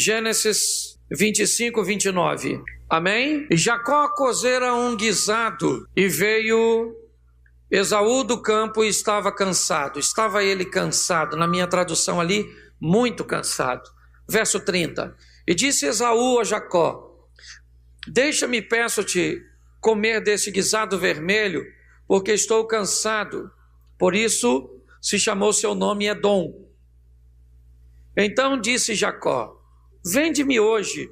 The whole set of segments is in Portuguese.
Gênesis 25, 29. Amém? E Jacó cozera um guisado, e veio Esaú do campo e estava cansado. Estava ele cansado, na minha tradução ali, muito cansado. Verso 30. E disse Esaú a Jacó: deixa-me, peço-te, comer desse guisado vermelho, porque estou cansado. Por isso se chamou seu nome Edom. Então disse Jacó: vende-me hoje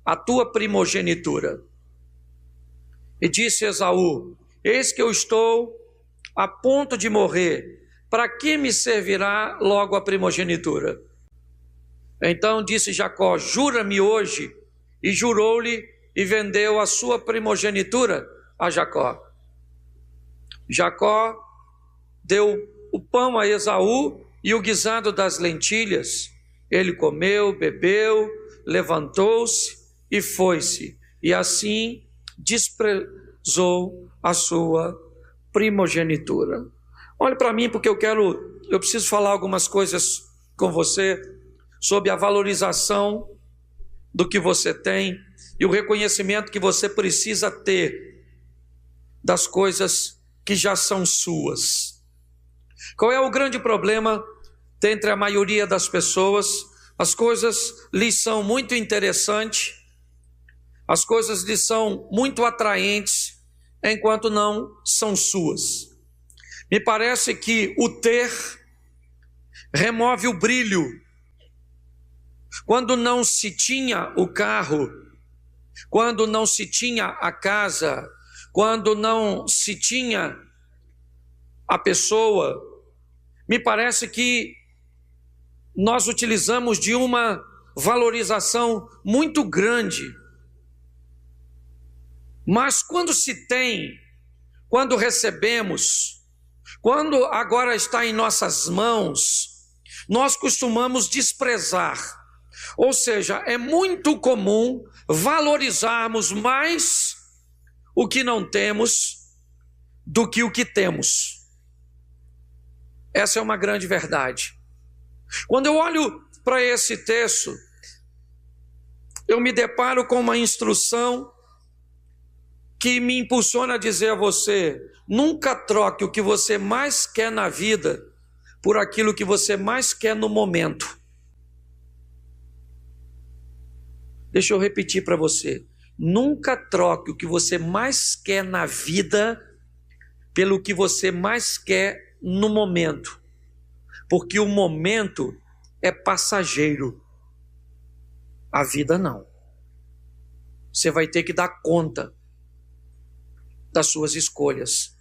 a tua primogenitura. E disse Esaú: eis que eu estou a ponto de morrer, para que me servirá logo a primogenitura? Então disse Jacó: jura-me hoje. E jurou-lhe, e vendeu a sua primogenitura a Jacó. Jacó deu o pão a Esaú e o guisado das lentilhas. Ele comeu, bebeu, levantou-se e foi-se, e assim desprezou a sua primogenitura. Olhe para mim, porque eu preciso falar algumas coisas com você sobre a valorização do que você tem e o reconhecimento que você precisa ter das coisas que já são suas. Qual é o grande problema entre a maioria das pessoas? As coisas lhes são muito interessantes, as coisas lhes são muito atraentes, enquanto não são suas. Me parece que o ter remove o brilho. Quando não se tinha o carro, quando não se tinha a casa, quando não se tinha a pessoa, me parece que nós utilizamos de uma valorização muito grande. Mas quando se tem, quando recebemos, quando agora está em nossas mãos, nós costumamos desprezar. Ou seja, é muito comum valorizarmos mais o que não temos do que o que temos. Essa é uma grande verdade. Quando eu olho para esse texto, eu me deparo com uma instrução que me impulsiona a dizer a você: nunca troque o que você mais quer na vida por aquilo que você mais quer no momento. Deixa eu repetir para você: nunca troque o que você mais quer na vida pelo que você mais quer no momento, porque o momento é passageiro, a vida não. Você vai ter que dar conta das suas escolhas.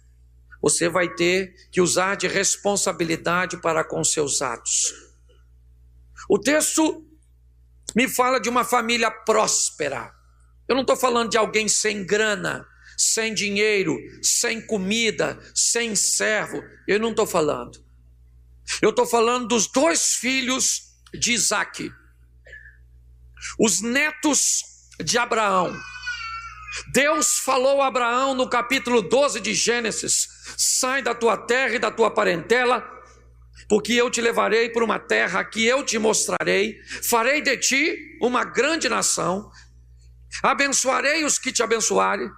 Você vai ter que usar de responsabilidade para com seus atos. O texto me fala de uma família próspera. Eu não estou falando de alguém sem grana, sem dinheiro, sem comida, sem servo. Eu não estou falando. Eu estou falando dos dois filhos de Isaque, os netos de Abraão. Deus falou a Abraão no capítulo 12 de Gênesis: sai da tua terra e da tua parentela, porque eu te levarei por uma terra que eu te mostrarei, farei de ti uma grande nação, abençoarei os que te abençoarem,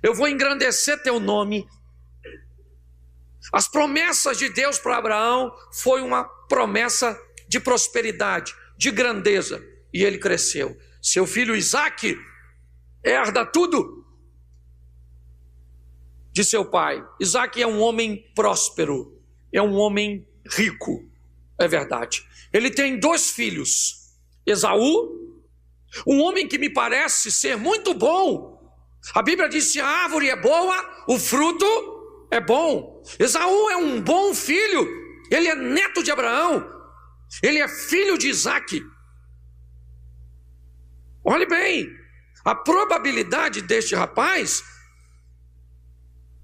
eu vou engrandecer teu nome. As promessas de Deus para Abraão foi uma promessa de prosperidade, de grandeza, e ele cresceu. Seu filho Isaque herda tudo de seu pai. Isaque é um homem próspero, é um homem rico, é verdade. Ele tem dois filhos, Esaú, um homem que me parece ser muito bom. A Bíblia diz: se a árvore é boa, o fruto é bom. Esaú é um bom filho, ele é neto de Abraão, ele é filho de Isaque. Olhe bem, a probabilidade deste rapaz,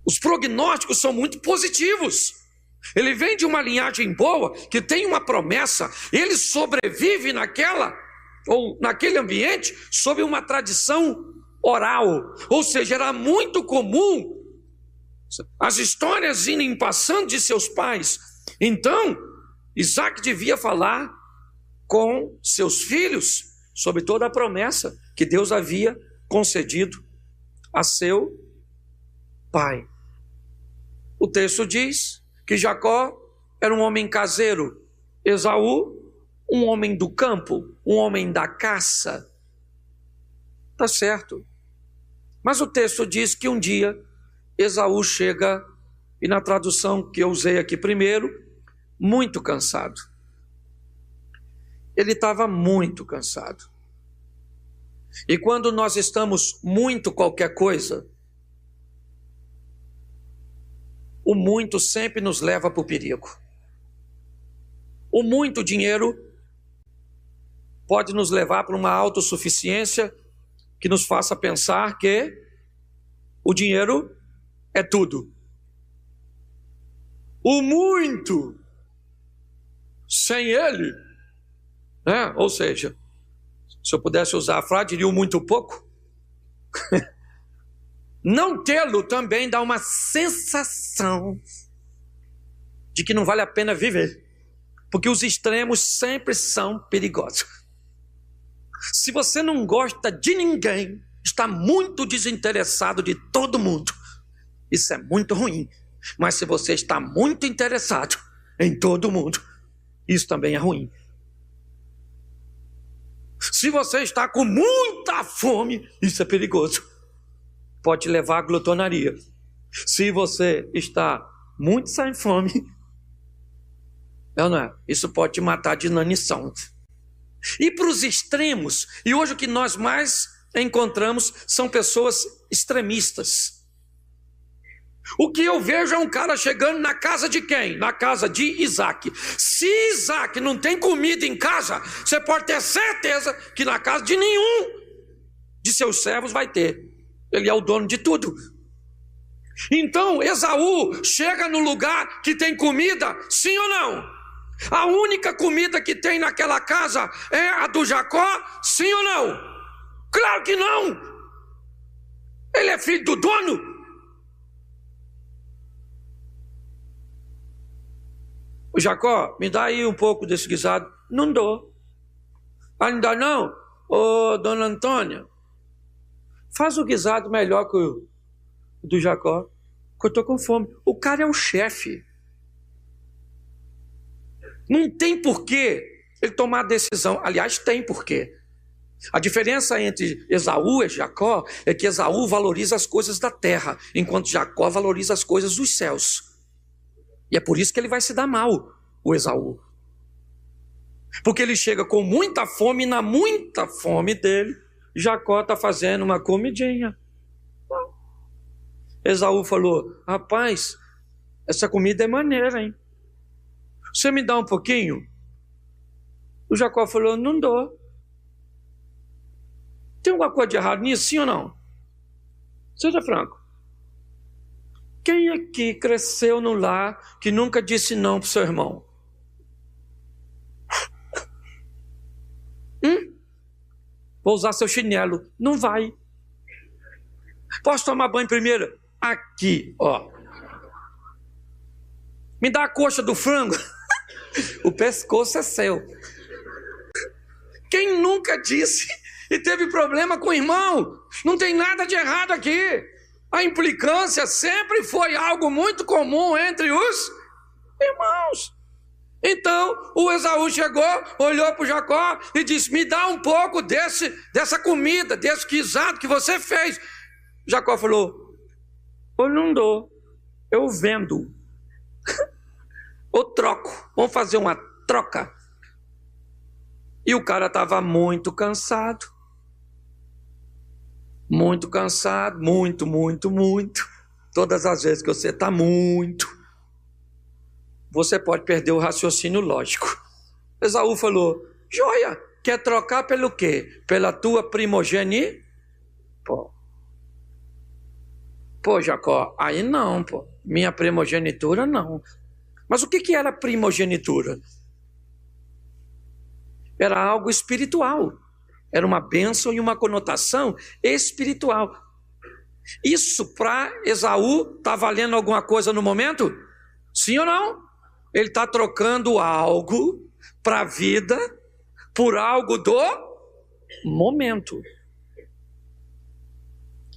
os prognósticos são muito positivos. Ele vem de uma linhagem boa, que tem uma promessa, ele sobrevive naquele ambiente sob uma tradição oral, ou seja, era muito comum as histórias irem passando de seus pais. Então, Isaque devia falar com seus filhos sobre toda a promessa que Deus havia concedido a seu pai. O texto diz que Jacó era um homem caseiro, Esaú, um homem do campo, um homem da caça. Tá certo. Mas o texto diz que um dia Esaú chega, e na tradução que eu usei aqui primeiro, muito cansado. Ele estava muito cansado. E quando nós estamos muito qualquer coisa, o muito sempre nos leva para o perigo. O muito dinheiro pode nos levar para uma autossuficiência que nos faça pensar que o dinheiro é tudo. O muito, sem ele, né? Ou seja, se eu pudesse usar a frase, diria o muito pouco. Não tê-lo também dá uma sensação de que não vale a pena viver, porque os extremos sempre são perigosos. Se você não gosta de ninguém, está muito desinteressado de todo mundo. Isso é muito ruim. Mas se você está muito interessado em todo mundo, isso também é ruim. Se você está com muita fome, isso é perigoso. Pode te levar à glutonaria. Se você está muito sem fome, não é? Isso pode te matar de inanição. E para os extremos, e hoje o que nós mais encontramos são pessoas extremistas. O que eu vejo é um cara chegando na casa de quem? Na casa de Isaac. Se Isaac não tem comida em casa, você pode ter certeza que na casa de nenhum de seus servos vai ter. Ele é o dono de tudo. Então Esaú chega no lugar que tem comida, sim ou não? A única comida que tem naquela casa é a do Jacó, sim ou não? Claro que não. Ele é filho do dono. O Jacó, me dá aí um pouco desse guisado. Não dou. Ainda não? Ô, dona Antônia, faz o guisado melhor que o do Jacó, que eu estou com fome. O cara é o chefe. Não tem porquê ele tomar decisão. Aliás, tem porquê. A diferença entre Esaú e Jacó é que Esaú valoriza as coisas da terra, enquanto Jacó valoriza as coisas dos céus. E é por isso que ele vai se dar mal, o Esaú. Porque ele chega com muita fome, e na muita fome dele, Jacó está fazendo uma comidinha. Esaú falou: rapaz, essa comida é maneira, hein? Você me dá um pouquinho? O Jacó falou: não dou. Tem alguma coisa de errado nisso, sim ou não? Seja franco. Quem aqui cresceu no lar que nunca disse não para o seu irmão? Vou usar seu chinelo. Não vai. Posso tomar banho primeiro? Aqui, ó. Me dá a coxa do frango. O pescoço é seu. Quem nunca disse e teve problema com o irmão? Não tem nada de errado aqui. A implicância sempre foi algo muito comum entre os irmãos. Então o Esaú chegou, olhou para o Jacó e disse: me dá um pouco dessa comida, desse guisado que você fez. Jacó falou: eu não dou, eu vendo. Ou troco, vamos fazer uma troca. E o cara estava muito cansado. Muito cansado, muito. Todas as vezes que você está muito, você pode perder o raciocínio lógico. Esaú falou: joia, quer trocar pelo quê? Pela tua primogenia? Pô, Jacó, aí não, pô. Minha primogenitura não. Mas o que era primogenitura? Era algo espiritual. Era uma bênção e uma conotação espiritual. Isso para Esaú está valendo alguma coisa no momento? Sim ou não? Ele está trocando algo para a vida por algo do momento.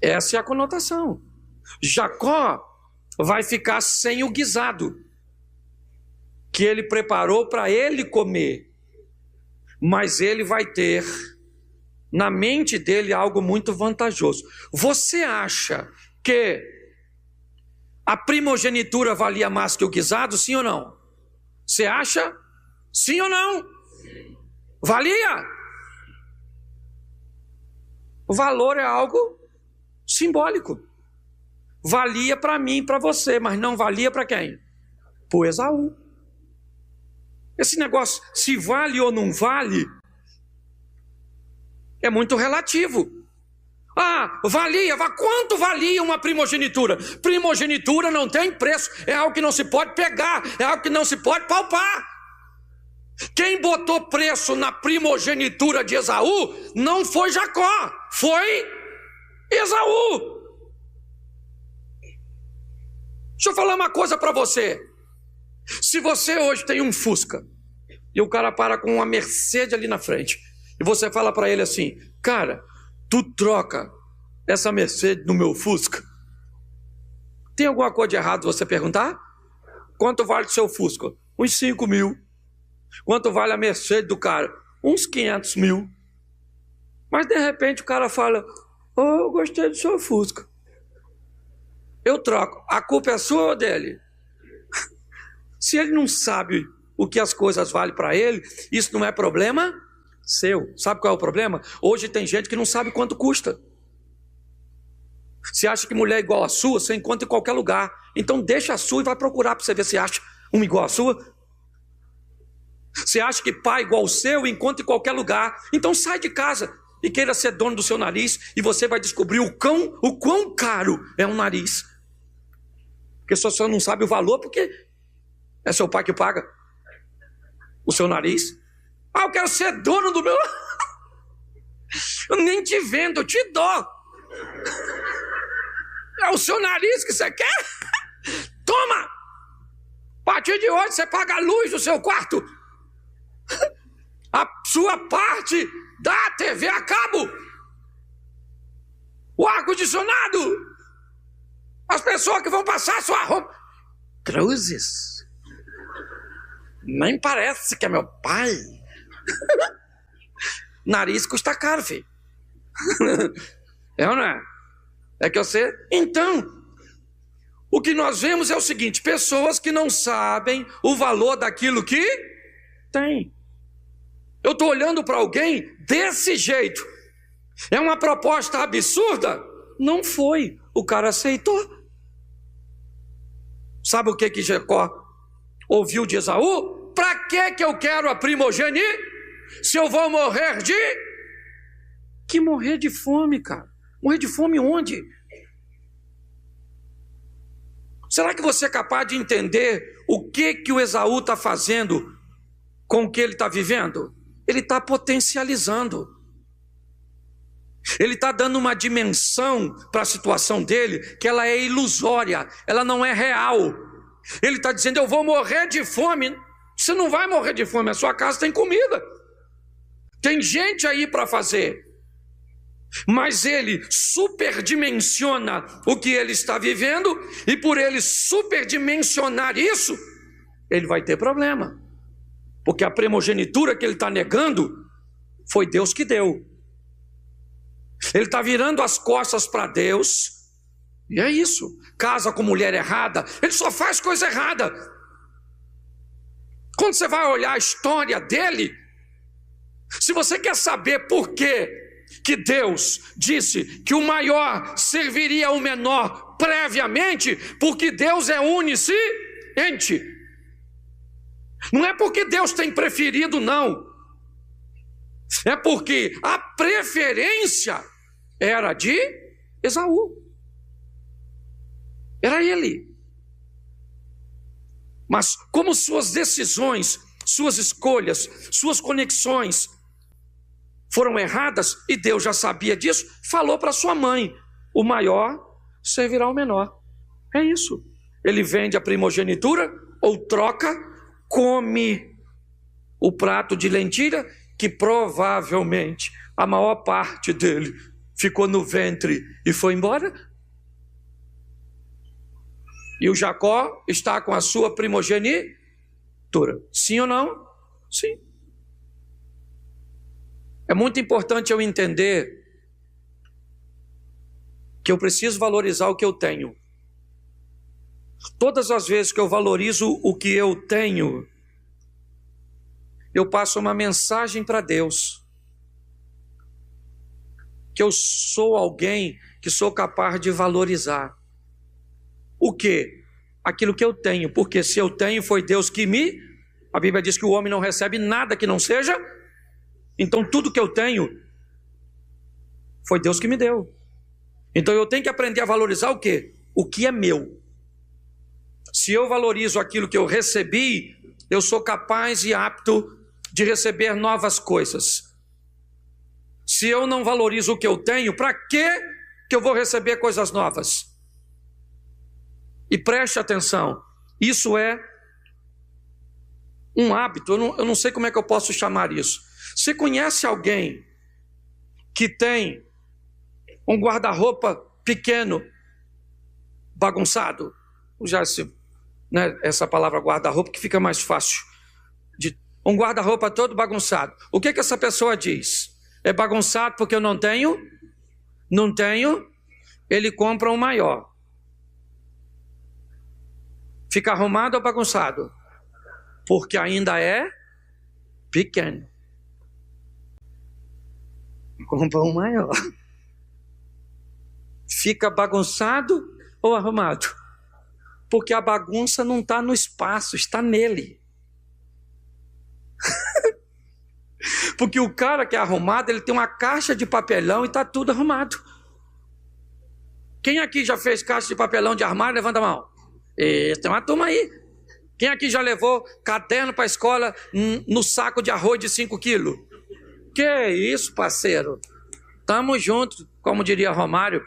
Essa é a conotação. Jacó vai ficar sem o guisado que ele preparou para ele comer, mas ele vai ter na mente dele algo muito vantajoso. Você acha que a primogenitura valia mais que o guisado, sim ou não? Você acha? Sim ou não? Valia? O valor é algo simbólico. Valia para mim e para você, mas não valia para quem? Para o Esaú. Esse negócio, se vale ou não vale, é muito relativo. Valia, quanto valia uma primogenitura? Primogenitura não tem preço, é algo que não se pode pegar, é algo que não se pode palpar. Quem botou preço na primogenitura de Esaú não foi Jacó, foi Esaú. Deixa eu falar uma coisa para você. Se você hoje tem um Fusca e o cara para com uma Mercedes ali na frente e você fala para ele assim: cara, tu troca essa Mercedes no meu Fusca? Tem alguma coisa de errado você perguntar? Quanto vale o seu Fusca? Uns 5 mil. Quanto vale a Mercedes do cara? Uns 500 mil. Mas de repente o cara fala: eu gostei do seu Fusca, eu troco. A culpa é sua ou dele? Se ele não sabe o que as coisas valem para ele, isso não é problema seu. Sabe qual é o problema? Hoje tem gente que não sabe quanto custa. Você acha que mulher é igual a sua, você encontra em qualquer lugar. Então deixa a sua e vai procurar para você ver se acha uma igual a sua. Você acha que pai é igual ao seu, encontra em qualquer lugar. Então sai de casa e queira ser dono do seu nariz, e você vai descobrir o quão caro é um nariz. Porque se você não sabe o valor, porque é seu pai que paga o seu nariz. Eu quero ser dono do meu... Eu nem te vendo, eu te dou. É o seu nariz que você quer? Toma! A partir de hoje você paga a luz do seu quarto, a sua parte da TV a cabo, o ar-condicionado, as pessoas que vão passar a sua roupa. Cruzes. Nem parece que é meu pai. Nariz custa caro, filho. É ou não é? É que você... Então, o que nós vemos é o seguinte: pessoas que não sabem o valor daquilo que tem. Eu estou olhando para alguém desse jeito. É uma proposta absurda? Não foi. O cara aceitou. Sabe o que Jacó ouviu de Esaú? Para que eu quero a primogênita se eu vou morrer de... Que morrer de fome, cara? Morrer de fome onde? Será que você é capaz de entender o que o Esaú está fazendo com o que ele está vivendo? Ele está potencializando. Ele está dando uma dimensão para a situação dele que ela é ilusória, ela não é real. Ele está dizendo: eu vou morrer de fome. Você não vai morrer de fome, a sua casa tem comida, tem gente aí para fazer. Mas ele superdimensiona o que ele está vivendo, e por ele superdimensionar isso, ele vai ter problema, porque a primogenitura que ele está negando foi Deus que deu. Ele está virando as costas para Deus, e é isso. Casa com mulher errada, ele só faz coisa errada. Quando você vai olhar a história dele, se você quer saber por que Deus disse que o maior serviria ao menor previamente, porque Deus é onisciente. Não é porque Deus tem preferido, não. É porque a preferência era de Esaú. Era ele. Mas como suas decisões, suas escolhas, suas conexões foram erradas, e Deus já sabia disso, falou para sua mãe: o maior servirá ao menor. É isso. Ele vende a primogenitura, ou troca, come o prato de lentilha, que provavelmente a maior parte dele ficou no ventre e foi embora. E o Jacó está com a sua primogenitura. Sim ou não? Sim. É muito importante eu entender que eu preciso valorizar o que eu tenho. Todas as vezes que eu valorizo o que eu tenho, eu passo uma mensagem para Deus, que eu sou alguém que sou capaz de valorizar. O quê? Aquilo que eu tenho, porque se eu tenho, foi Deus que me... A Bíblia diz que o homem não recebe nada que não seja, então tudo que eu tenho, foi Deus que me deu. Então eu tenho que aprender a valorizar o quê? O que é meu. Se eu valorizo aquilo que eu recebi, eu sou capaz e apto de receber novas coisas. Se eu não valorizo o que eu tenho, para que eu vou receber coisas novas? E preste atenção, isso é um hábito, eu não sei como é que eu posso chamar isso. Você conhece alguém que tem um guarda-roupa pequeno, bagunçado? Já essa palavra guarda-roupa que fica mais fácil. Um guarda-roupa todo bagunçado. O que essa pessoa diz? É bagunçado porque eu não tenho? Não tenho. Ele compra um maior. Fica arrumado ou bagunçado? Porque ainda é pequeno. Compra um maior. Fica bagunçado ou arrumado? Porque a bagunça não está no espaço, está nele. Porque o cara que é arrumado, ele tem uma caixa de papelão e está tudo arrumado. Quem aqui já fez caixa de papelão de armário? Levanta a mão. Tem uma turma aí. Quem aqui já levou caderno para a escola no saco de arroz de 5 quilos? Que isso, parceiro? Tamo junto, como diria Romário.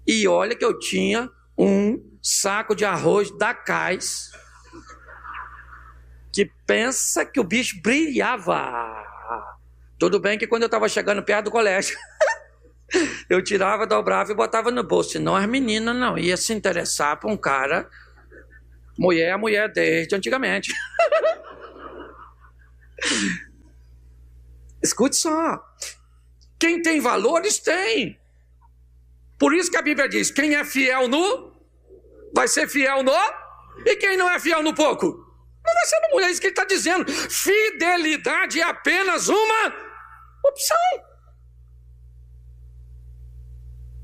E olha que eu tinha um saco de arroz da Cais, que pensa que o bicho brilhava. Tudo bem que quando eu estava chegando perto do colégio, eu tirava, dobrava e botava no bolso. Senão as meninas não iam se interessar por um cara. Mulher é mulher desde antigamente. Escute só. Quem tem valores tem. Por isso que a Bíblia diz, quem é fiel no, vai ser fiel no, e quem não é fiel no pouco, não vai ser no muito. É isso que ele está dizendo. Fidelidade é apenas uma opção.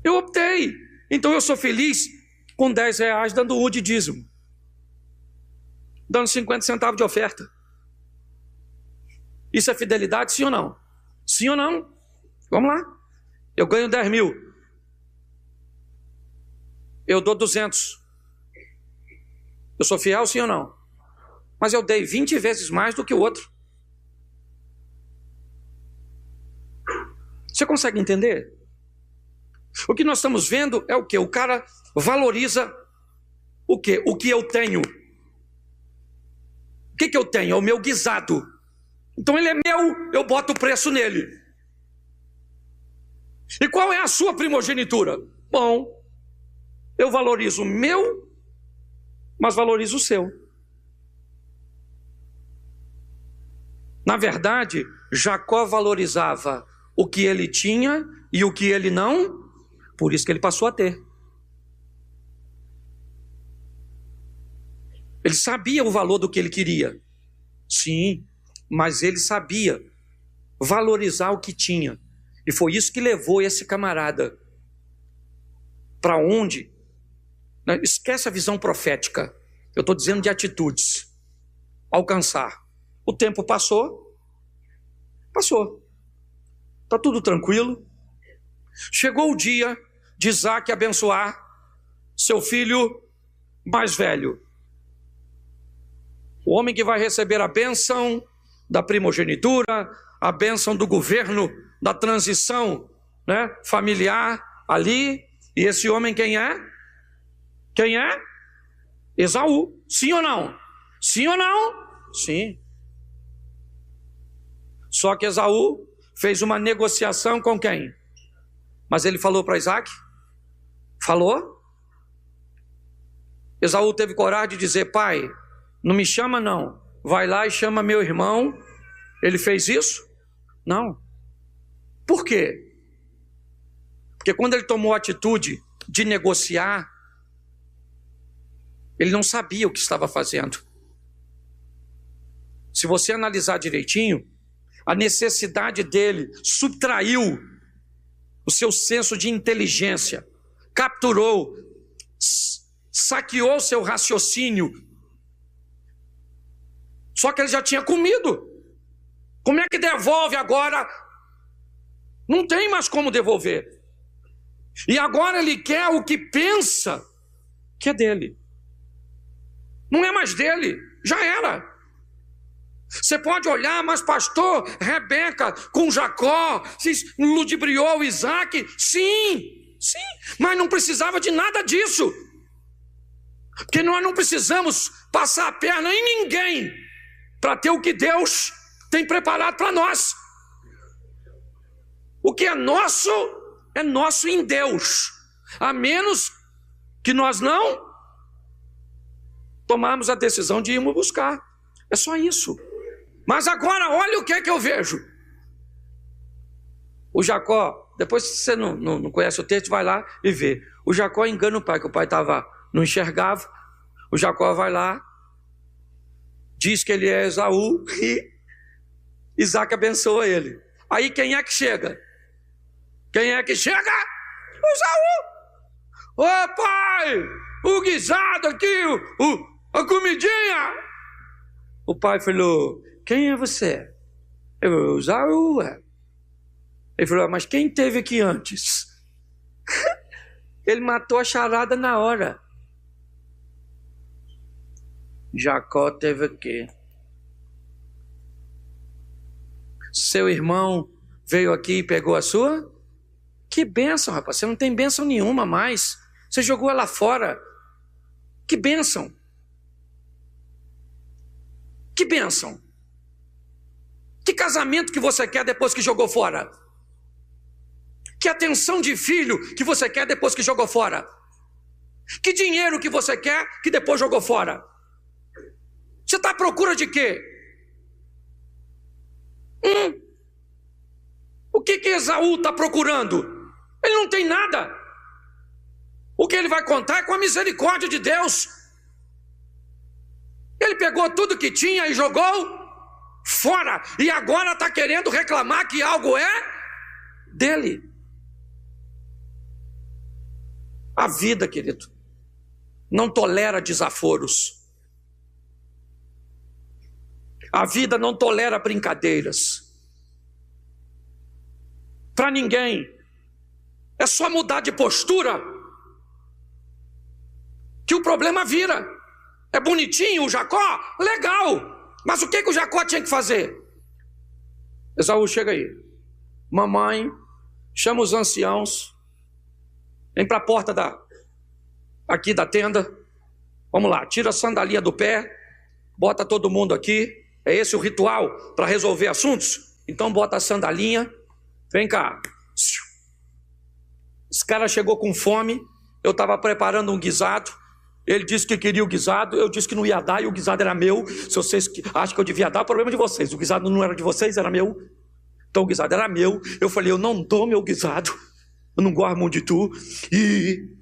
Eu optei. Então eu sou feliz com R$10 dando o de dízimo. Dando 50 centavos de oferta. Isso é fidelidade, sim ou não? Sim ou não? Vamos lá. Eu ganho 10 mil. Eu dou 200. Eu sou fiel, sim ou não? Mas eu dei 20 vezes mais do que o outro. Você consegue entender? O que nós estamos vendo é o quê? O cara valoriza o quê? O que eu tenho. O que eu tenho? É o meu guisado. Então ele é meu, eu boto o preço nele. E qual é a sua primogenitura? Bom, eu valorizo o meu, mas valorizo o seu. Na verdade, Jacó valorizava o que ele tinha e o que ele não, por isso que ele passou a ter. Ele sabia o valor do que ele queria. Sim, mas ele sabia valorizar o que tinha. E foi isso que levou esse camarada para onde? Esquece a visão profética. Eu estou dizendo de atitudes. Alcançar. O tempo passou. Passou. Está tudo tranquilo. Chegou o dia de Isaac abençoar seu filho mais velho. O homem que vai receber a bênção da primogenitura, a bênção do governo, da transição, né, familiar ali. E esse homem quem é? Quem é? Esaú. Sim ou não? Sim ou não? Sim. Só que Esaú fez uma negociação com quem? Mas ele falou para Isaac? Falou? Esaú teve coragem de dizer: pai, não me chama não, vai lá e chama meu irmão. Ele fez isso? Não. Por quê? Porque quando ele tomou a atitude de negociar, ele não sabia o que estava fazendo. Se você analisar direitinho, a necessidade dele subtraiu o seu senso de inteligência, capturou, saqueou seu raciocínio. Só que ele já tinha comido. Como é que devolve agora? Não tem mais como devolver. E agora ele quer o que pensa que é dele. Não é mais dele, já era. Você pode olhar, mas pastor, Rebeca com Jacó ludibriou Isaac. Sim, mas não precisava de nada disso. Porque nós não precisamos passar a perna em ninguém para ter o que Deus tem preparado para nós. O que é nosso em Deus, a menos que nós não tomarmos a decisão de irmos buscar. É só isso. Mas agora olha o que é que eu vejo. O Jacó, depois se você não conhece o texto, vai lá e vê. O Jacó engana o pai, que o pai não enxergava. O Jacó vai lá, diz que ele é Esaú e Isaac abençoa ele. Aí quem é que chega? Quem é que chega? O Esaú. Ô pai, o guisado aqui, a comidinha. O pai falou: quem é você? Eu, Esaú. Ele falou: mas quem teve aqui antes? Ele matou a charada na hora. Jacó teve aqui. Seu irmão veio aqui e pegou a sua? Que bênção, rapaz. Você não tem bênção nenhuma mais. Você jogou ela fora. Que bênção. Que bênção. Que casamento que você quer depois que jogou fora? Que atenção de filho que você quer depois que jogou fora? Que dinheiro que você quer que depois jogou fora? Você está à procura de quê? O que Esaú está procurando? Ele não tem nada. O que ele vai contar é com a misericórdia de Deus. Ele pegou tudo que tinha e jogou fora. E agora está querendo reclamar que algo é dele. A vida, querido, não tolera desaforos. A vida não tolera brincadeiras. Para ninguém. É só mudar de postura que o problema vira. É bonitinho o Jacó? Legal. Mas o que o Jacó tinha que fazer? Esaú, chega aí. Mamãe, chama os anciãos. Vem para a porta aqui da tenda. Vamos lá, tira a sandalinha do pé. Bota todo mundo aqui. É esse o ritual para resolver assuntos? Então bota a sandalinha. Vem cá. Esse cara chegou com fome. Eu estava preparando um guisado. Ele disse que queria o guisado. Eu disse que não ia dar e o guisado era meu. Se vocês acham que eu devia dar, é problema de vocês. O guisado não era de vocês, era meu. Então o guisado era meu. Eu falei: eu não dou meu guisado. Eu não gosto muito de tu. E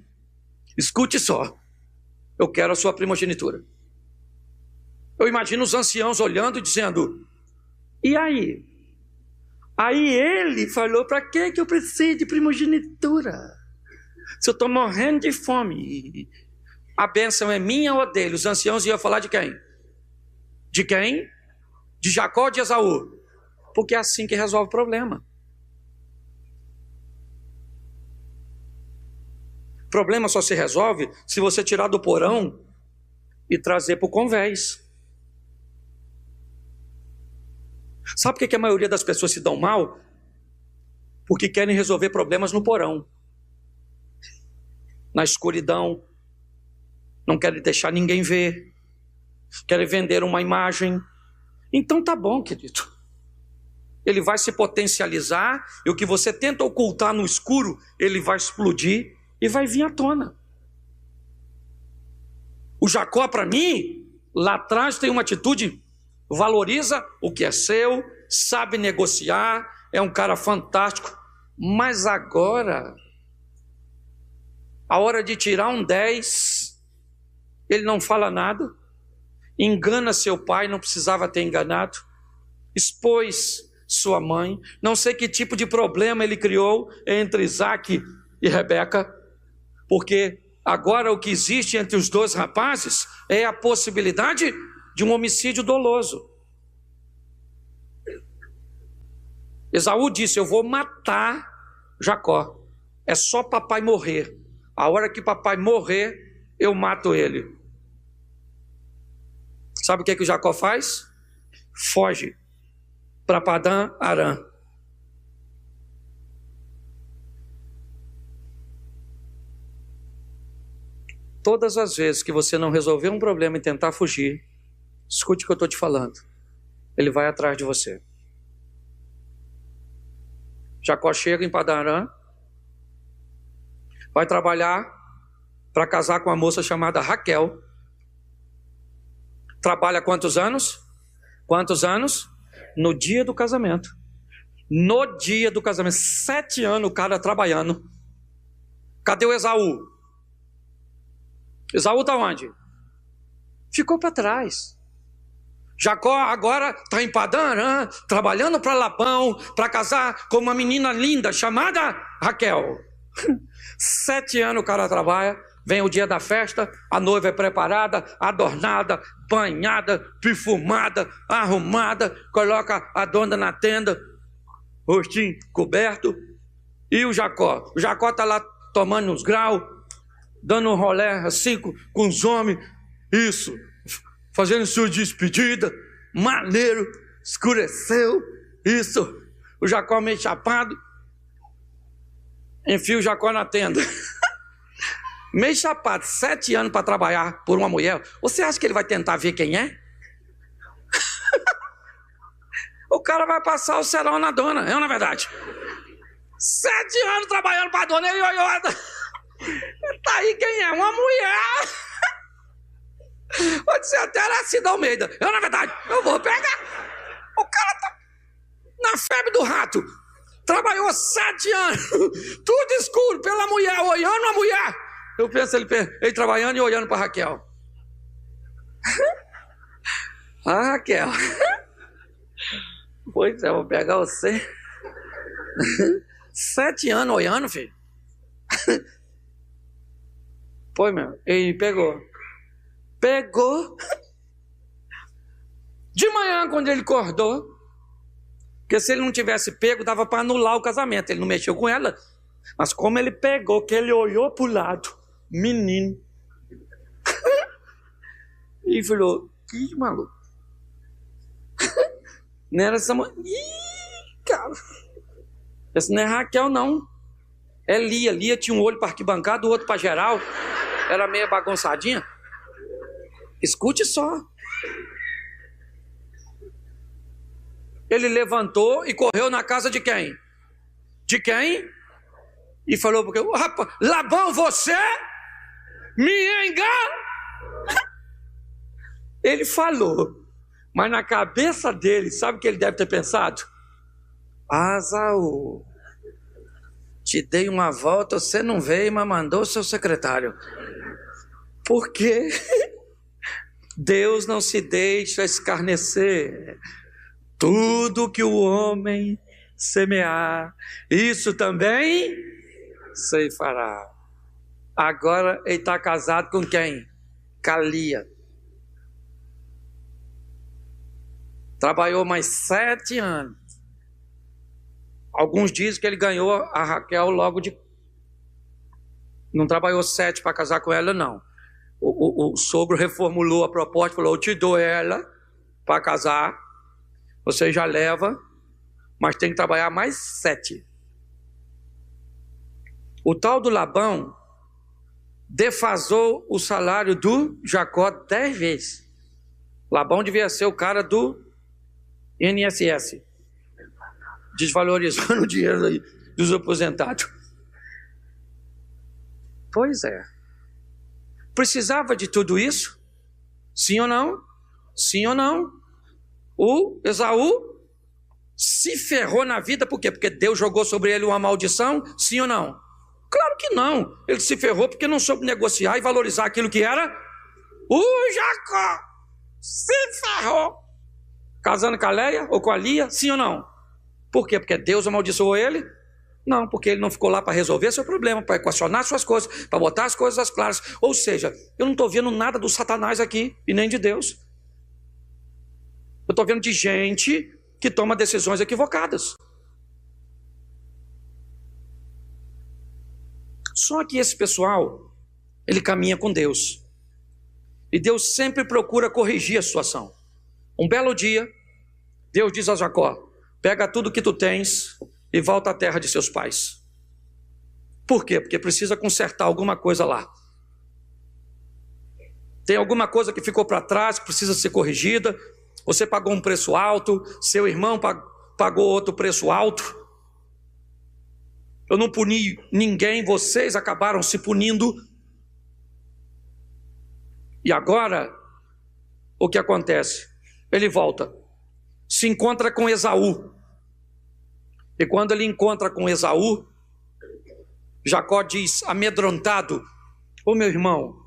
escute só. Eu quero a sua primogenitura. Eu imagino os anciãos olhando e dizendo: e aí? Aí ele falou: para que eu preciso de primogenitura? Se eu estou morrendo de fome, a bênção é minha ou dele? Os anciãos iam falar de quem? De quem? De Jacó ou de Esaú? Porque é assim que resolve o problema. O problema só se resolve se você tirar do porão e trazer para o convés. Sabe por que a maioria das pessoas se dão mal? Porque querem resolver problemas no porão, na escuridão, não querem deixar ninguém ver, querem vender uma imagem. Então tá bom, querido. ele vai se potencializar, e o que você tenta ocultar no escuro, ele vai explodir e vai vir à tona. O Jacó, para mim, lá atrás tem uma atitude, valoriza o que é seu, sabe negociar, é um cara fantástico, mas agora, a hora de tirar um 10, ele não fala nada, engana seu pai, não precisava ter enganado, expôs sua mãe, não sei que tipo de problema ele criou entre Isaac e Rebeca, porque agora o que existe entre os dois rapazes é a possibilidade de um homicídio doloso. Esaú disse: eu vou matar Jacó, é só papai morrer, a hora que papai morrer, eu mato ele. Sabe o que o Jacó faz? Foge para Padã Arã. Todas as vezes que você não resolver um problema e tentar fugir, escute o que eu estou te falando, ele vai atrás de você. Jacó chega em Padã Arã, vai trabalhar para casar com uma moça chamada Raquel. Trabalha quantos anos? Quantos anos? No dia do casamento. No dia do casamento. 7 anos o cara trabalhando. Cadê o Esaú? Esaú está onde? Ficou para trás. Jacó agora está em Padã Arã, trabalhando para Labão, para casar com uma menina linda chamada Raquel. 7 anos o cara trabalha, vem o dia da festa, a noiva é preparada, adornada, banhada, perfumada, arrumada, coloca a dona na tenda, rostinho coberto, e o Jacó? O Jacó está lá tomando uns graus, dando um rolé assim com os homens, isso, fazendo sua despedida, maneiro, escureceu, isso, o Jacó meio chapado, enfia o Jacó na tenda, meio chapado, 7 anos para trabalhar por uma mulher, você acha que ele vai tentar ver quem é? O cara vai passar o serão na dona, é ou não é verdade? 7 anos trabalhando para a dona, ele olhou, tá aí quem é? Uma mulher. Pode ser até Aracida Almeida. Eu, na verdade, eu vou pegar. O cara tá na febre do rato. Trabalhou 7 anos. Tudo escuro pela mulher, olhando a mulher. Eu penso ele trabalhando e olhando para Raquel. Ah, Raquel. Pois é, vou pegar você. 7 anos olhando, filho. Foi, meu. Ele pegou. Pegou. De manhã, quando ele acordou, porque se ele não tivesse pego, dava para anular o casamento. Ele não mexeu com ela. Mas como ele pegou, que ele olhou para o lado, menino. E falou: que maluco. Não era essa mulher. Ih, cara. Essa não é Raquel, não. É Lia. Lia tinha um olho para arquibancada, o outro para geral. Era meio bagunçadinha. Escute só. Ele levantou e correu na casa de quem? De quem? E falou porque, rapaz, Labão, você me engana. Ele falou, mas na cabeça dele, sabe o que ele deve ter pensado? Esaú, te dei uma volta, você não veio, mas mandou o seu secretário. Por quê? Deus não se deixa escarnecer. Tudo que o homem semear, isso também ceifará. Agora ele está casado com quem? Lia. Trabalhou mais 7 anos. Alguns dizem que ele ganhou a Raquel logo de... Não trabalhou 7 para casar com ela, não. O sogro reformulou a proposta, falou: eu te dou ela para casar, você já leva, mas tem que trabalhar mais 7. O tal do Labão defasou o salário do Jacó 10 vezes. Labão devia ser o cara do INSS. desvalorizando o dinheiro aí dos aposentados. Pois é. Precisava de tudo isso? Sim ou não? Sim ou não? O Esaú se ferrou na vida, por quê? Porque Deus jogou sobre ele uma maldição? Sim ou não? Claro que não. Ele se ferrou porque não soube negociar e valorizar aquilo que era o Jacó. Se ferrou. Casando com a Leia ou com a Lia? Sim ou não? Por quê? Porque Deus amaldiçoou ele? Não, porque ele não ficou lá para resolver seu problema, para equacionar suas coisas, para botar as coisas às claras. Ou seja, eu não estou vendo nada do Satanás aqui, e nem de Deus. Eu estou vendo de gente que toma decisões equivocadas. Só que esse pessoal, ele caminha com Deus. E Deus sempre procura corrigir a situação. Um belo dia, Deus diz a Jacó: pega tudo que tu tens e volta à terra de seus pais. Por quê? Porque precisa consertar alguma coisa lá. Tem alguma coisa que ficou para trás, que precisa ser corrigida. Você pagou um preço alto, seu irmão pagou outro preço alto. Eu não puni ninguém, vocês acabaram se punindo. E agora, o que acontece? Ele volta, se encontra com Esaú. E quando ele encontra com Esaú, Jacó diz, amedrontado: ô meu irmão,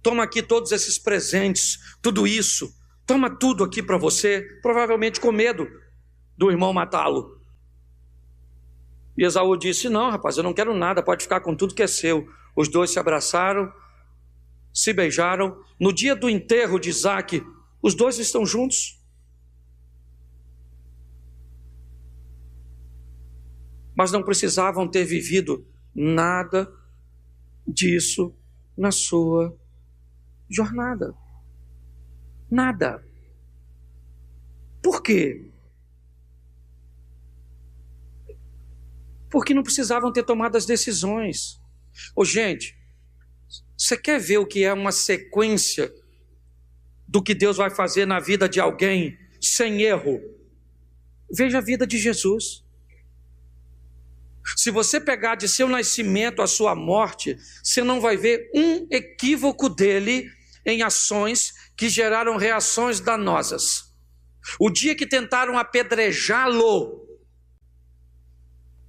toma aqui todos esses presentes, tudo isso, toma tudo aqui para você, provavelmente com medo do irmão matá-lo. E Esaú disse: não, rapaz, eu não quero nada, pode ficar com tudo que é seu. Os dois se abraçaram, se beijaram. No dia do enterro de Isaque, os dois estão juntos. Mas não precisavam ter vivido nada disso na sua jornada. Nada. Por quê? Porque não precisavam ter tomado as decisões. Ô, gente, você quer ver o que é uma sequência do que Deus vai fazer na vida de alguém sem erro? Veja a vida de Jesus. Se você pegar de seu nascimento à sua morte, você não vai ver um equívoco dele em ações que geraram reações danosas. O dia que tentaram apedrejá-lo,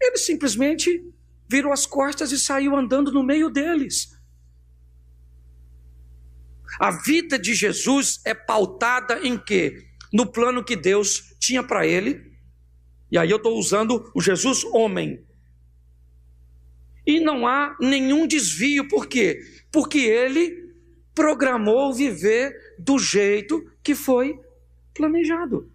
ele simplesmente virou as costas e saiu andando no meio deles. A vida de Jesus é pautada em quê? No plano que Deus tinha para ele. E aí eu estou usando o Jesus homem. E não há nenhum desvio. Por quê? Porque ele programou viver do jeito que foi planejado.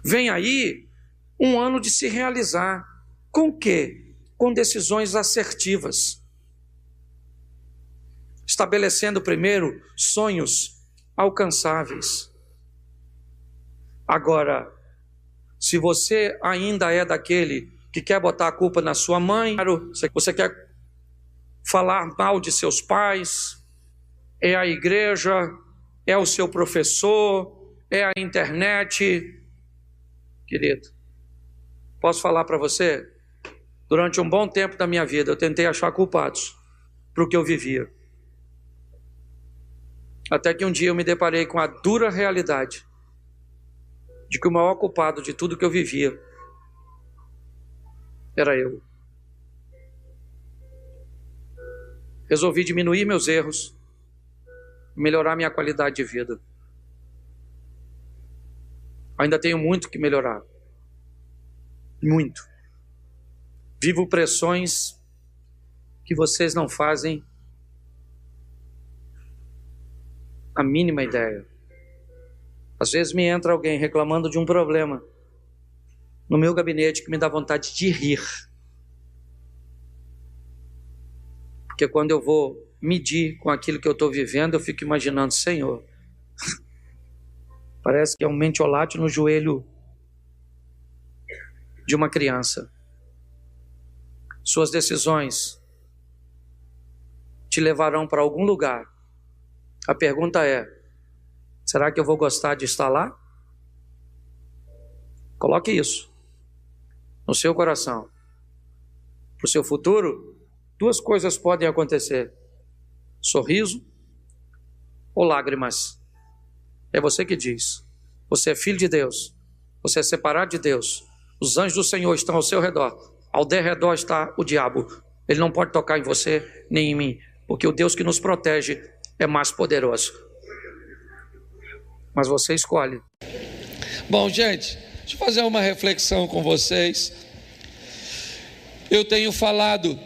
Vem aí um ano de se realizar. Com o quê? Com decisões assertivas. Estabelecendo primeiro sonhos alcançáveis. Agora, se você ainda é daquele que quer botar a culpa na sua mãe, você quer falar mal de seus pais, é a igreja, é o seu professor, é a internet. Querido, posso falar para você? Durante um bom tempo da minha vida, eu tentei achar culpados para o que eu vivia. Até que um dia eu me deparei com a dura realidade de que o maior culpado de tudo que eu vivia era eu. Resolvi diminuir meus erros, melhorar minha qualidade de vida. Ainda tenho muito que melhorar. Muito. Vivo pressões que vocês não fazem a mínima ideia. Às vezes me entra alguém reclamando de um problema no meu gabinete que me dá vontade de rir. Porque quando eu vou medir com aquilo que eu estou vivendo, eu fico imaginando, Senhor, parece que é um mentiolate no joelho de uma criança. Suas decisões te levarão para algum lugar. A pergunta é, será que eu vou gostar de estar lá? Coloque isso no seu coração. Para o seu futuro, duas coisas podem acontecer: sorriso ou lágrimas. É você que diz. Você é filho de Deus, você é separado de Deus. Os anjos do Senhor estão ao seu redor. Ao derredor está o diabo. Ele não pode tocar em você nem em mim, porque o Deus que nos protege é mais poderoso. Mas você escolhe. Bom, gente, deixa eu fazer uma reflexão com vocês. Eu tenho falado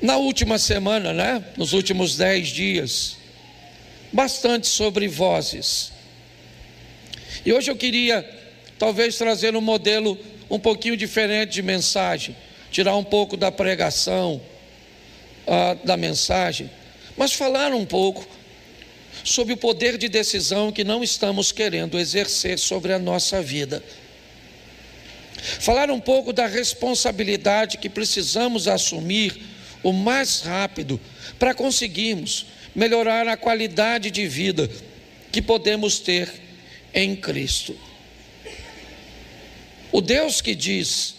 na última semana, nos últimos 10 dias, bastante sobre vozes. E hoje eu queria talvez trazer um modelo um pouquinho diferente de mensagem, tirar um pouco da pregação, da mensagem, mas falar um pouco sobre o poder de decisão que não estamos querendo exercer sobre a nossa vida. Falar um pouco da responsabilidade que precisamos assumir o mais rápido para conseguirmos melhorar a qualidade de vida que podemos ter em Cristo. O Deus que diz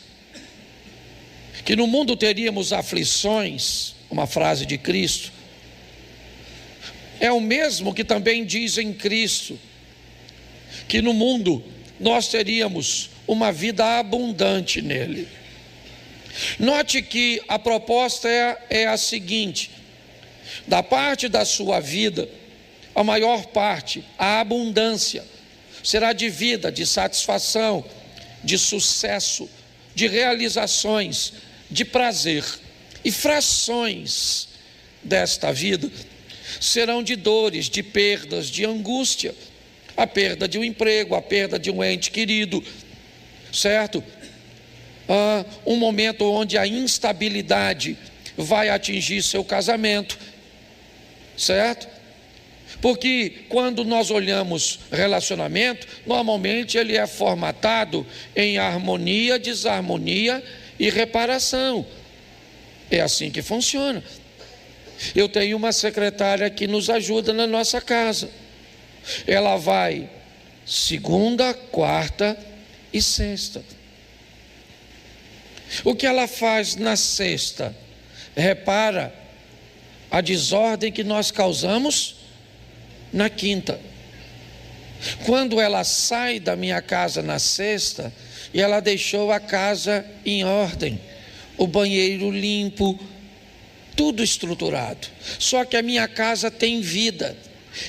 que no mundo teríamos aflições, uma frase de Cristo, é o mesmo que também diz em Cristo que no mundo nós teríamos uma vida abundante nele. Note que a proposta é a seguinte: da parte da sua vida, a maior parte, a abundância, será de vida, de satisfação, de sucesso, de realizações, de prazer. E frações desta vida serão de dores, de perdas, de angústia. A perda de um emprego, a perda de um ente querido, certo? Um momento onde a instabilidade vai atingir seu casamento, certo? Porque quando nós olhamos relacionamento, normalmente ele é formatado em harmonia, desarmonia e reparação. É assim que funciona. Eu tenho uma secretária que nos ajuda na nossa casa. Ela vai segunda, quarta e sexta. O que ela faz na sexta? Repara a desordem que nós causamos na quinta. Quando ela sai da minha casa na sexta, e ela deixou a casa em ordem, o banheiro limpo, tudo estruturado. Só que a minha casa tem vida,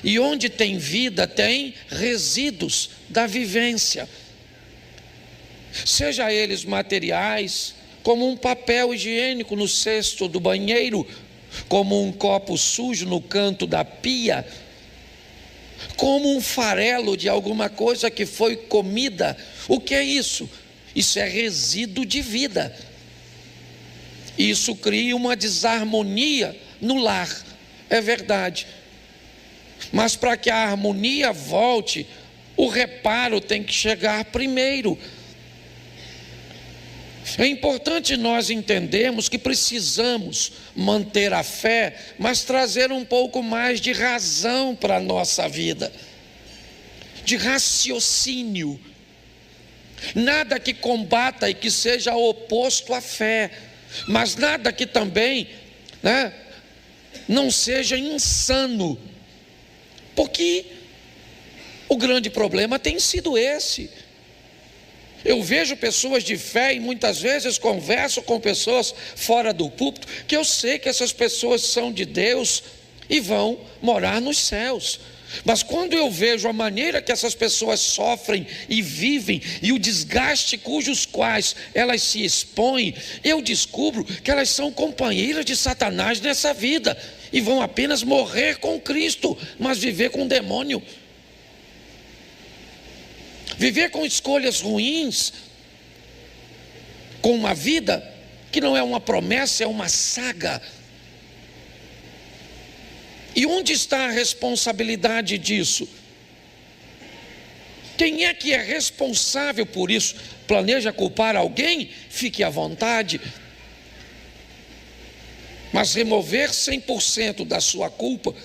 e onde tem vida tem resíduos da vivência, seja eles materiais, como um papel higiênico no cesto do banheiro, como um copo sujo no canto da pia, como um farelo de alguma coisa que foi comida. O que é isso? Isso é resíduo de vida. Isso cria uma desarmonia no lar, é verdade. Mas para que a harmonia volte, o reparo tem que chegar primeiro. É importante nós entendermos que precisamos manter a fé, mas trazer um pouco mais de razão para a nossa vida, de raciocínio. Nada que combata e que seja oposto à fé, mas nada que também não seja insano, porque o grande problema tem sido esse. Eu vejo pessoas de fé e muitas vezes converso com pessoas fora do púlpito, que eu sei que essas pessoas são de Deus e vão morar nos céus. Mas quando eu vejo a maneira que essas pessoas sofrem e vivem, e o desgaste cujos quais elas se expõem, eu descubro que elas são companheiras de Satanás nessa vida, e vão apenas morrer com Cristo, mas viver com o demônio. Viver com escolhas ruins, com uma vida que não é uma promessa, é uma saga. E onde está a responsabilidade disso? Quem é que é responsável por isso? Planeja culpar alguém? Fique à vontade. Mas remover 100% da sua culpa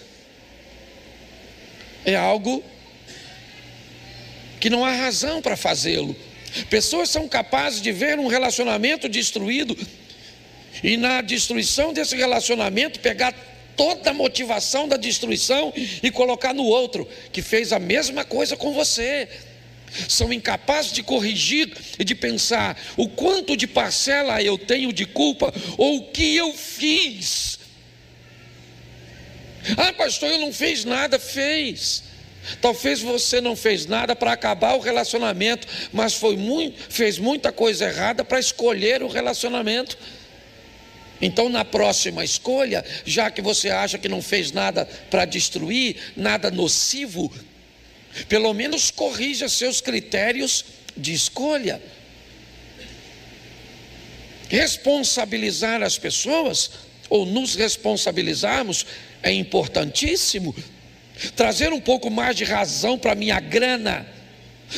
é algo que não há razão para fazê-lo. Pessoas são capazes de ver um relacionamento destruído e na destruição desse relacionamento pegar toda a motivação da destruição e colocar no outro, que fez a mesma coisa com você. São incapazes de corrigir e de pensar o quanto de parcela eu tenho de culpa ou o que eu fiz. Ah, pastor, eu não fiz nada. Fez. Talvez você não fez nada para acabar o relacionamento, mas fez muita coisa errada para escolher o relacionamento. Então, na próxima escolha, já que você acha que não fez nada para destruir, nada nocivo, pelo menos corrija seus critérios de escolha. Responsabilizar as pessoas, ou nos responsabilizarmos, é importantíssimo. Trazer um pouco mais de razão para a minha grana,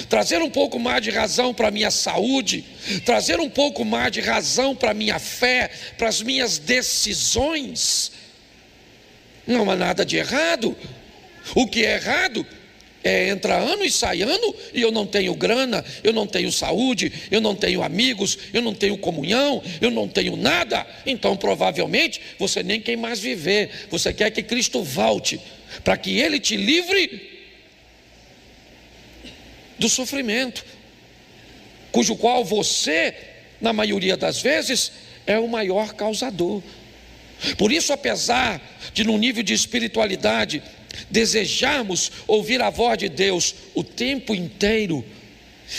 trazer um pouco mais de razão para a minha saúde, trazer um pouco mais de razão para a minha fé, para as minhas decisões. Não há nada de errado. O que é errado é entrar ano e sai ano e eu não tenho grana, eu não tenho saúde, eu não tenho amigos, eu não tenho comunhão, eu não tenho nada. Então provavelmente você nem quer mais viver. Você quer que Cristo volte para que Ele te livre do sofrimento, cujo qual você, na maioria das vezes, é o maior causador. Por isso, apesar de no nível de espiritualidade desejarmos ouvir a voz de Deus o tempo inteiro,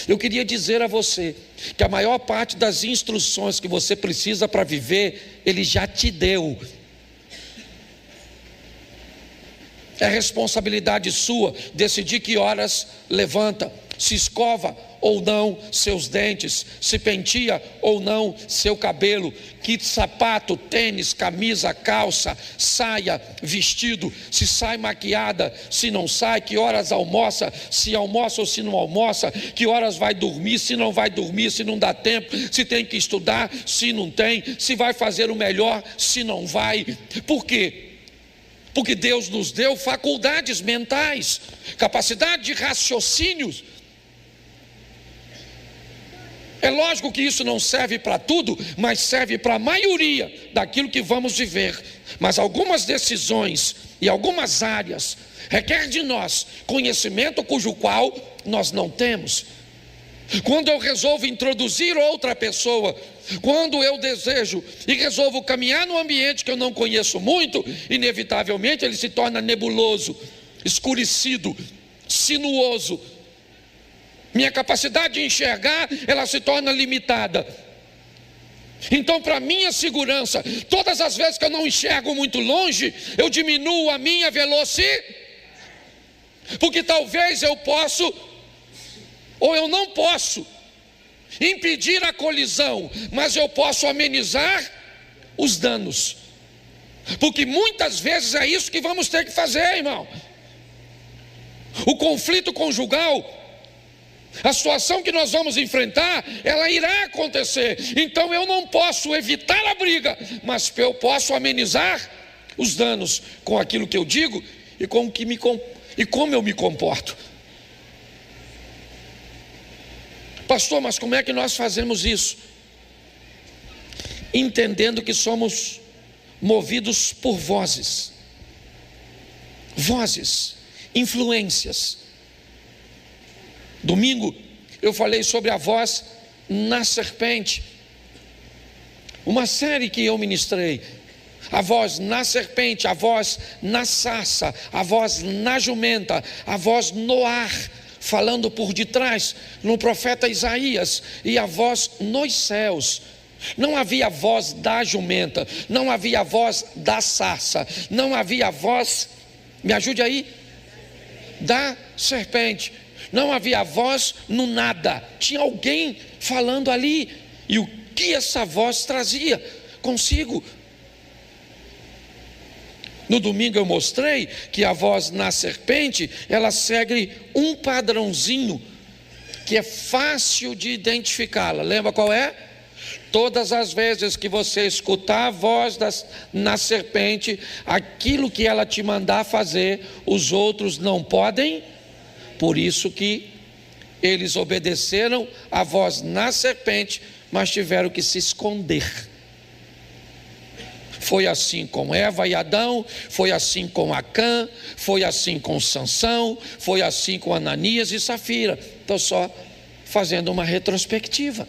eu queria dizer a você que a maior parte das instruções que você precisa para viver, Ele já te deu. É responsabilidade sua decidir que horas levanta, se escova ou não seus dentes, se penteia ou não seu cabelo, que sapato, tênis, camisa, calça, saia, vestido, se sai maquiada, se não sai, que horas almoça, se almoça ou se não almoça, que horas vai dormir, se não vai dormir, se não dá tempo, se tem que estudar, se não tem, se vai fazer o melhor, se não vai. Por quê? Porque Deus nos deu faculdades mentais, capacidade de raciocínios. É lógico que isso não serve para tudo, mas serve para a maioria daquilo que vamos viver. Mas algumas decisões e algumas áreas requer de nós conhecimento cujo qual nós não temos. Quando eu resolvo introduzir outra pessoa, quando eu desejo e resolvo caminhar num ambiente que eu não conheço muito, inevitavelmente ele se torna nebuloso, escurecido, sinuoso. Minha capacidade de enxergar, ela se torna limitada. Então, para minha segurança, todas as vezes que eu não enxergo muito longe, eu diminuo a minha velocidade, porque talvez eu possa, ou eu não posso impedir a colisão, mas eu posso amenizar os danos, porque muitas vezes é isso que vamos ter que fazer, irmão. O conflito conjugal, a situação que nós vamos enfrentar, ela irá acontecer. Então eu não posso evitar a briga, mas eu posso amenizar os danos com aquilo que eu digo e como eu me comporto. Pastor, mas como é que nós fazemos isso? Entendendo que somos movidos por vozes, influências. Domingo eu falei sobre a voz na serpente, uma série que eu ministrei. A voz na serpente, a voz na sarça, a voz na jumenta, a voz no ar, falando por detrás, no profeta Isaías, e a voz nos céus. Não havia voz da jumenta, não havia voz da sarça, não havia voz, me ajude aí, da serpente. Não havia voz no nada, tinha alguém falando ali. E o que essa voz trazia consigo? No domingo eu mostrei que a voz na serpente, ela segue um padrãozinho que é fácil de identificá-la. Lembra qual é? Todas as vezes que você escutar a voz na serpente, aquilo que ela te mandar fazer, os outros não podem. Por isso que Eles obedeceram à voz na serpente, mas tiveram que se esconder. Foi assim com Eva e Adão, foi assim com Acã, foi assim com Sansão, foi assim com Ananias e Safira. Estou só fazendo uma retrospectiva.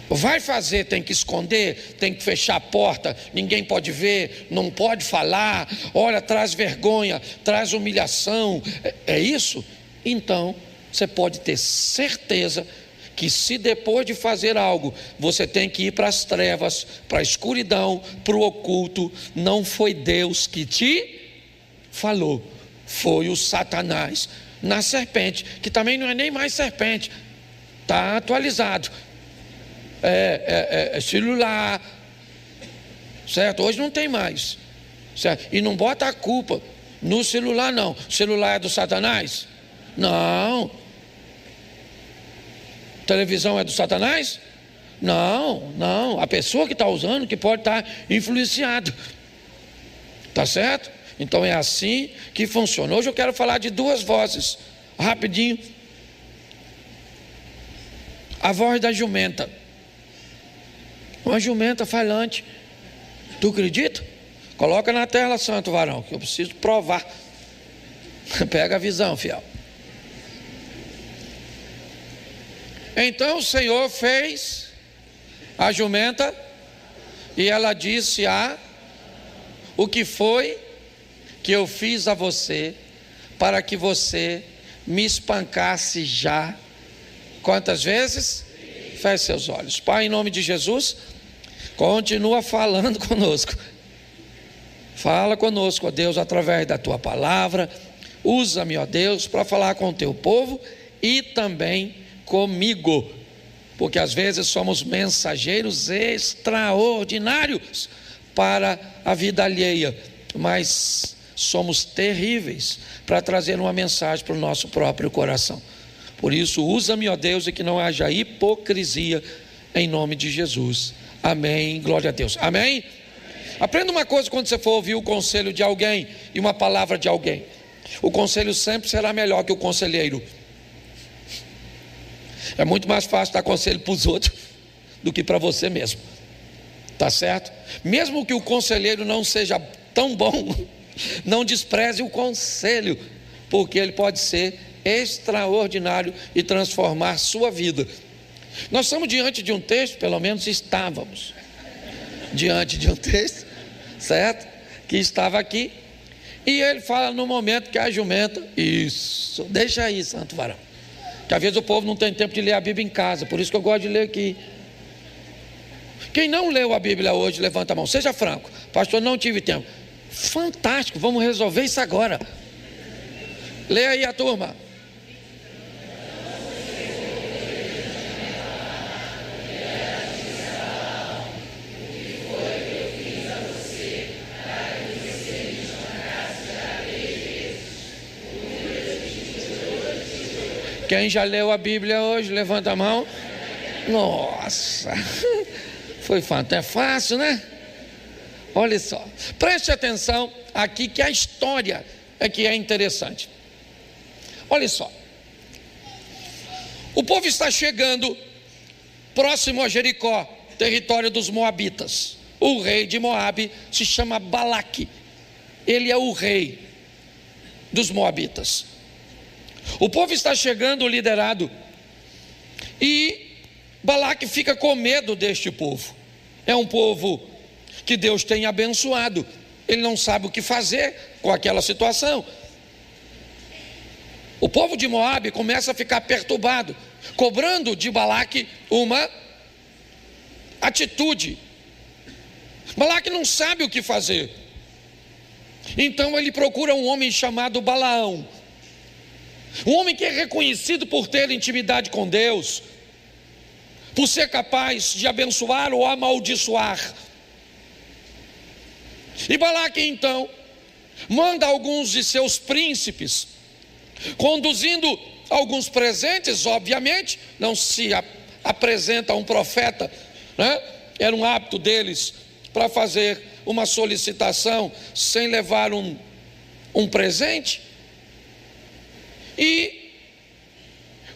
Vai fazer, tem que esconder, tem que fechar a porta, ninguém pode ver, não pode falar, olha, traz vergonha, traz humilhação, é isso? Então, você pode ter certeza que se depois de fazer algo, você tem que ir para as trevas, para a escuridão, para o oculto, não foi Deus que te falou, foi o Satanás, na serpente, que também não é nem mais serpente, está atualizado, é celular, certo? Hoje não tem mais, certo? E não bota a culpa no celular não, o celular é do Satanás? Não. Televisão é do Satanás? Não, a pessoa que está usando que pode estar influenciado, tá certo? Então é assim que funciona. Hoje eu quero falar de duas vozes, rapidinho. A voz da jumenta, uma jumenta falante, tu acredita? Coloca na tela, santo varão, que eu preciso provar. Pega a visão, fiel. Então o Senhor fez a jumenta e ela disse: o que foi que eu fiz a você para que você me espancasse já? Quantas vezes? Feche seus olhos. Pai, em nome de Jesus, continua falando conosco. Fala conosco, ó Deus, através da tua palavra. Usa-me, ó Deus, para falar com o teu povo e também comigo, porque às vezes somos mensageiros extraordinários para a vida alheia, mas somos terríveis para trazer uma mensagem para o nosso próprio coração. Por isso, usa-me, ó Deus, e que não haja hipocrisia, em nome de Jesus. Amém, glória a Deus. Amém? Aprenda uma coisa quando você for ouvir o conselho de alguém e uma palavra de alguém: o conselho sempre será melhor que o conselheiro. É muito mais fácil dar conselho para os outros do que para você mesmo, tá certo? Mesmo que o conselheiro não seja tão bom, não despreze o conselho, porque ele pode ser extraordinário e transformar sua vida. Nós estamos diante de um texto, pelo menos estávamos diante de um texto, certo? Que estava aqui, e ele fala no momento que a jumenta, isso, deixa aí, santo varão, que às vezes o povo não tem tempo de ler a Bíblia em casa, por isso que eu gosto de ler aqui. Quem não leu a Bíblia hoje, levanta a mão, seja franco: pastor, não tive tempo. Fantástico, vamos resolver isso agora. Leia aí a turma. Quem já leu a Bíblia hoje, levanta a mão. Nossa, foi fantástico, é fácil, né? Olha só, preste atenção aqui que a história é que é interessante. Olha só, o povo está chegando próximo a Jericó, território dos Moabitas. O rei de Moabe se chama Balaque, ele é o rei dos Moabitas. O povo está chegando liderado e Balaque fica com medo deste povo. É um povo que Deus tem abençoado, ele não sabe o que fazer com aquela situação. O povo de Moabe começa a ficar perturbado, cobrando de Balaque uma atitude. Balaque não sabe o que fazer, então ele procura um homem chamado Balaão, um homem que é reconhecido por ter intimidade com Deus, por ser capaz de abençoar ou amaldiçoar. E Balaque então manda alguns de seus príncipes, conduzindo alguns presentes. Obviamente não se apresenta um profeta, né? Era um hábito deles para fazer uma solicitação sem levar um presente. E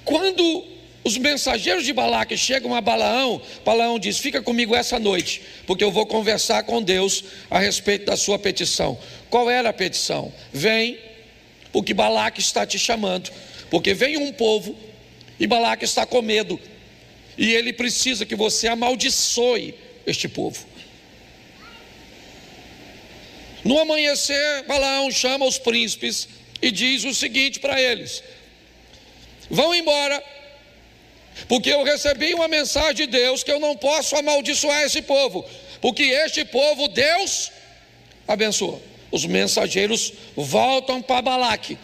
Quando os mensageiros de Balaque chegam a Balaão, Balaão diz: fica comigo essa noite, porque eu vou conversar com Deus a respeito da sua petição. Qual era a petição? Vem, porque Balaque está te chamando, porque vem um povo e Balaque está com medo, e ele precisa que você amaldiçoe este povo. No amanhecer, Balaão chama os príncipes e diz o seguinte para eles: vão embora, porque eu recebi uma mensagem de Deus que eu não posso amaldiçoar esse povo, porque este povo Deus abençoa. Os mensageiros voltam para Balaque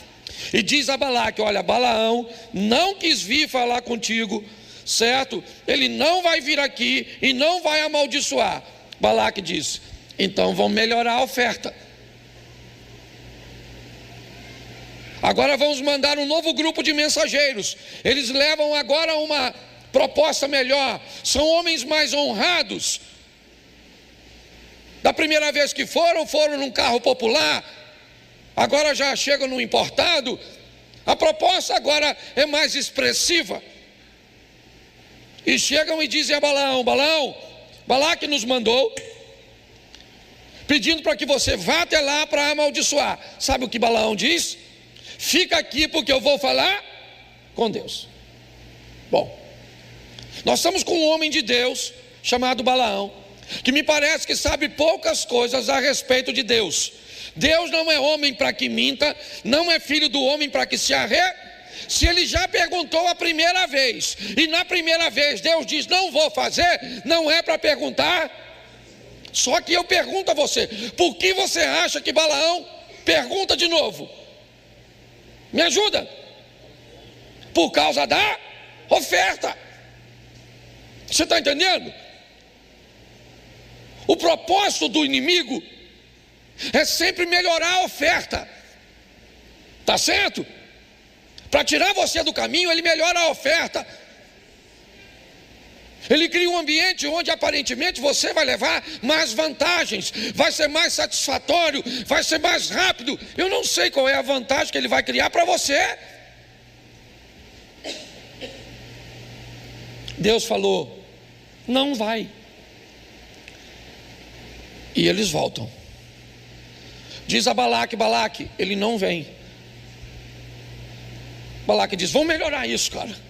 e diz a Balaque: olha, Balaão não quis vir falar contigo, certo? Ele não vai vir aqui e não vai amaldiçoar. Balaque diz: então vão melhorar a oferta. Agora vamos mandar um novo grupo de mensageiros. Eles levam agora uma proposta melhor. São homens mais honrados. Da primeira vez que foram num carro popular. Agora já chegam no importado. A proposta agora é mais expressiva. E chegam e dizem a Balaão: Balaão, Balaque nos mandou, pedindo para que você vá até lá para amaldiçoar. Sabe o que Balaão diz? Fica aqui porque eu vou falar com Deus. Bom, nós estamos com um homem de Deus chamado Balaão, que me parece que sabe poucas coisas a respeito de Deus. Deus não é homem para que minta, não é filho do homem para que se Se ele já perguntou a primeira vez, e na primeira vez Deus diz não vou fazer, não é para perguntar. Só que eu pergunto a você: por que você acha que Balaão pergunta de novo? Me ajuda. Por causa da oferta. Você está entendendo? O propósito do inimigo é sempre melhorar a oferta. Está certo? Para tirar você do caminho, ele melhora a oferta. Ele cria um ambiente onde aparentemente você vai levar mais vantagens, vai ser mais satisfatório, vai ser mais rápido. Eu não sei qual é a vantagem que ele vai criar para você. Deus falou: não vai. E eles voltam. Diz a Balaque: Balaque, ele não vem. Balaque diz: vamos melhorar isso, cara.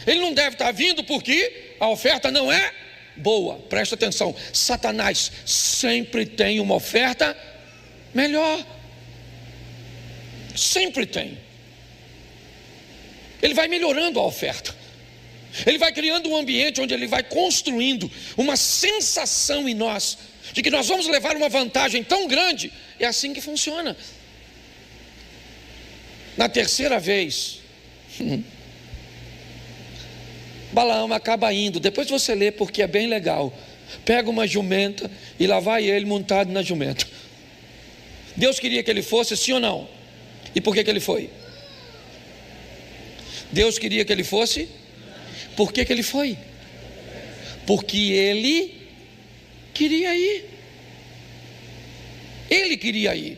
Ele não deve estar vindo porque a oferta não é boa. Presta atenção: Satanás sempre tem uma oferta melhor. Sempre tem. Ele vai melhorando a oferta. Ele vai criando um ambiente onde ele vai construindo uma sensação em nós de que nós vamos levar uma vantagem tão grande. É assim que funciona. Na terceira vez, Balaão acaba indo. Depois você lê, porque é bem legal. Pega uma jumenta e lá vai ele montado na jumenta. Deus queria que ele fosse, sim ou não? E por que ele foi? Deus queria que ele fosse? Por que ele foi? Porque ele queria ir. Ele queria ir.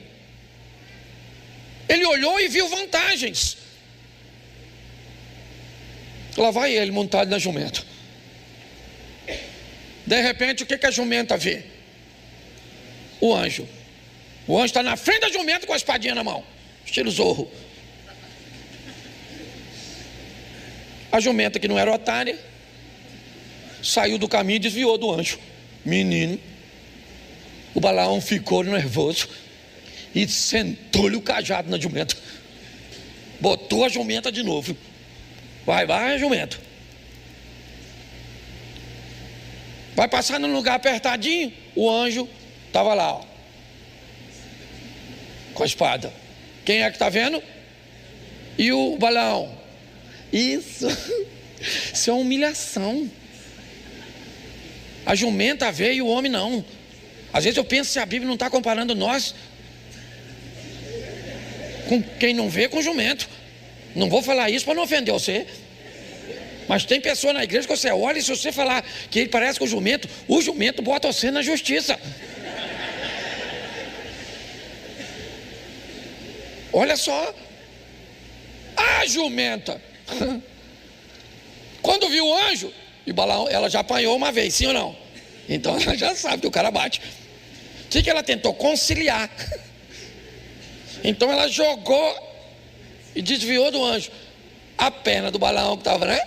Ele olhou e viu vantagens. Lá vai ele montado na jumenta. De repente, o que a jumenta vê? O anjo. O anjo está na frente da jumenta com a espadinha na mão, estilo Zorro. A jumenta, que não era otária, saiu do caminho e desviou do anjo. Menino, o Balaão ficou nervoso e sentou-lhe o cajado na jumenta. Botou a jumenta de novo. Vai, jumento. Vai passar num lugar apertadinho. O anjo estava lá, ó, com a espada. Quem é que está vendo? E o Balaão. Isso é uma humilhação. A jumenta veio e o homem não. Às vezes eu penso se a Bíblia não está comparando nós com quem não vê com o jumento. Não vou falar isso para não ofender você, mas tem pessoa na igreja que você olha e se você falar que ele parece com o jumento bota você na justiça. Olha só, a jumenta viu o anjo, e o Balaão, ela já apanhou uma vez, sim ou não? Então ela já sabe que o cara bate. O que ela tentou? Conciliar. Então ela jogou e desviou do anjo. A perna do Balaão que estava, né?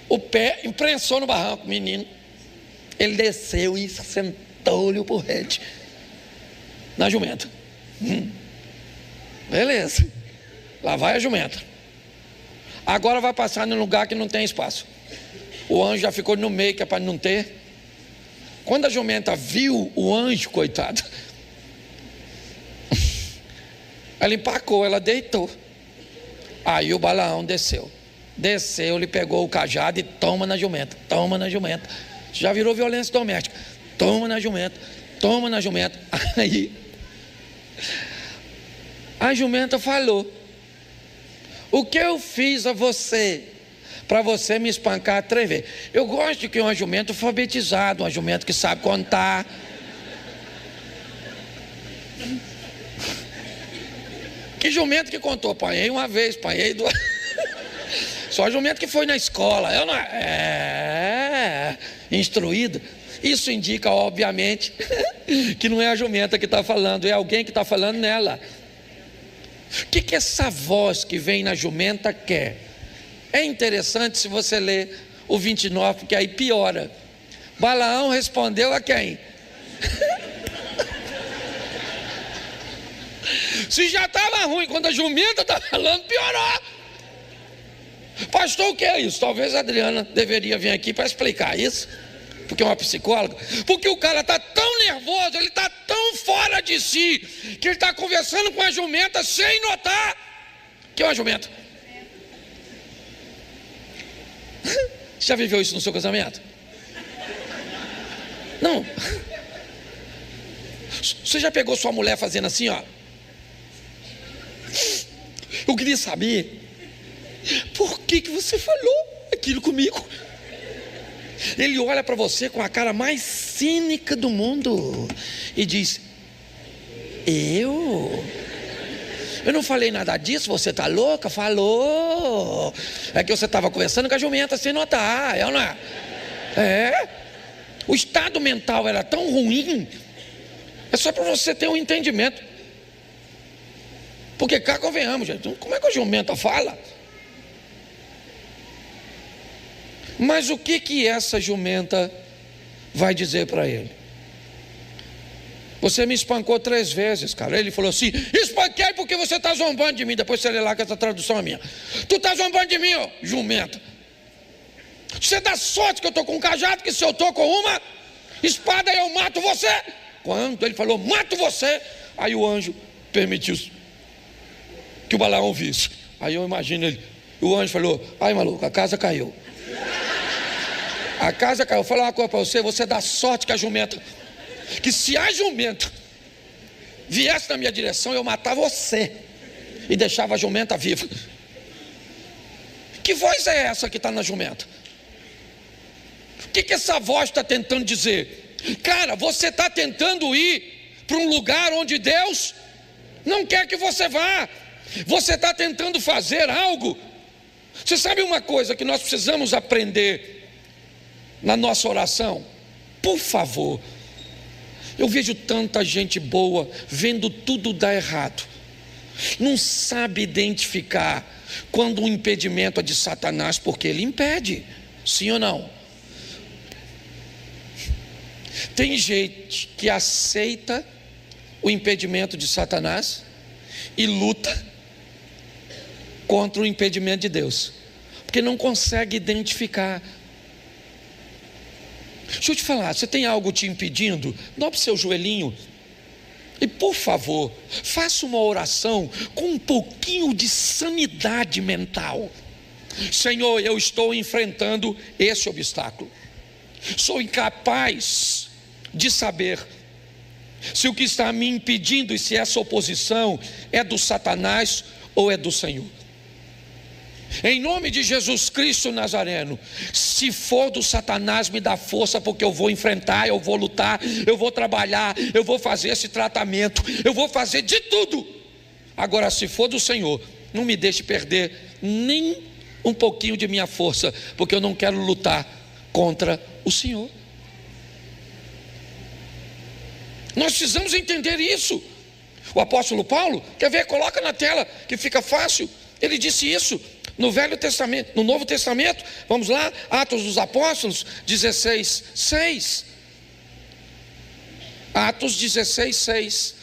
O pé imprensou no barranco, menino. Ele desceu e sentou-lhe o porrete na jumenta. Beleza. Lá vai a jumenta. Agora vai passar num lugar que não tem espaço. O anjo já ficou no meio, que é para não ter. Quando a jumenta viu o anjo, coitado, ela empacou, ela deitou. Aí o Balaão desceu. Desceu, ele pegou o cajado e toma na jumenta. Toma na jumenta. Já virou violência doméstica. Toma na jumenta. Toma na jumenta. Aí a jumenta falou: o que eu fiz a você para você me espancar 3 vezes? Eu gosto de que uma jumenta alfabetizada, uma jumenta que sabe contar. Que jumento que contou? Apanhei uma vez, apanhei 2. Só jumento que foi na escola. Eu não instruído. Isso indica, obviamente, que não é a jumenta que está falando, é alguém que está falando nela. O que essa voz que vem na jumenta quer? É interessante se você ler o 29, porque aí piora. Balaão respondeu a quem? Se já estava ruim, quando a jumenta está falando, piorou. Pastor, o que é isso? Talvez a Adriana deveria vir aqui para explicar isso, porque é uma psicóloga. Porque o cara está tão nervoso, ele está tão fora de si, que ele está conversando com a jumenta sem notar que é uma jumenta. Você já viveu isso no seu casamento? Não. Você já pegou sua mulher fazendo assim, ó? Eu queria saber por que você falou aquilo comigo. Ele olha para você com a cara mais cínica do mundo e diz: eu não falei nada disso, você está louca? Falou. É que você estava conversando com a jumenta sem notar, é ou não é? É. O estado mental era tão ruim. É só para você ter um entendimento. Porque cá convenhamos, gente, como é que a jumenta fala? Mas o que essa jumenta vai dizer para ele? Você me espancou 3 vezes, cara. Ele falou assim: espanquei porque você está zombando de mim. Depois você lê lá que essa tradução é minha. Tu está zombando de mim, ó, jumenta. Você dá sorte que eu estou com um cajado, que se eu estou com uma espada eu mato você. Quando ele falou mato você, aí o anjo permitiu que o Balaão visse. Aí eu imagino ele, o anjo falou: ai maluco, a casa caiu. A casa caiu. Eu vou falar uma coisa para você: você dá sorte que a jumenta, que se a jumenta viesse na minha direção, eu matava você e deixava a jumenta viva. Que voz é essa que está na jumenta? O que essa voz está tentando dizer? Cara, você está tentando ir para um lugar onde Deus não quer que você vá. Você está tentando fazer algo. Você sabe uma coisa que nós precisamos aprender na nossa oração? Por favor, eu vejo tanta gente boa vendo tudo dar errado, não sabe identificar quando um impedimento é de Satanás, porque ele impede, sim ou não? Tem gente que aceita o impedimento de Satanás e luta contra o impedimento de Deus, porque não consegue identificar. Deixa eu te falar, você tem algo te impedindo? Dobre seu joelhinho e, por favor, faça uma oração com um pouquinho de sanidade mental. Senhor, eu estou enfrentando esse obstáculo. Sou incapaz de saber se o que está me impedindo e se essa oposição é do Satanás ou é do Senhor. Em nome de Jesus Cristo Nazareno, se for do Satanás, me dá força, porque eu vou enfrentar, eu vou lutar, eu vou trabalhar, eu vou fazer esse tratamento, eu vou fazer de tudo. Agora, se for do Senhor, não me deixe perder nem um pouquinho de minha força, porque eu não quero lutar contra o Senhor. Nós precisamos entender isso. O apóstolo Paulo, quer ver? Coloca na tela que fica fácil. Ele disse isso no Velho Testamento, no Novo Testamento. Vamos lá, Atos dos Apóstolos 16:6. Atos 16:6.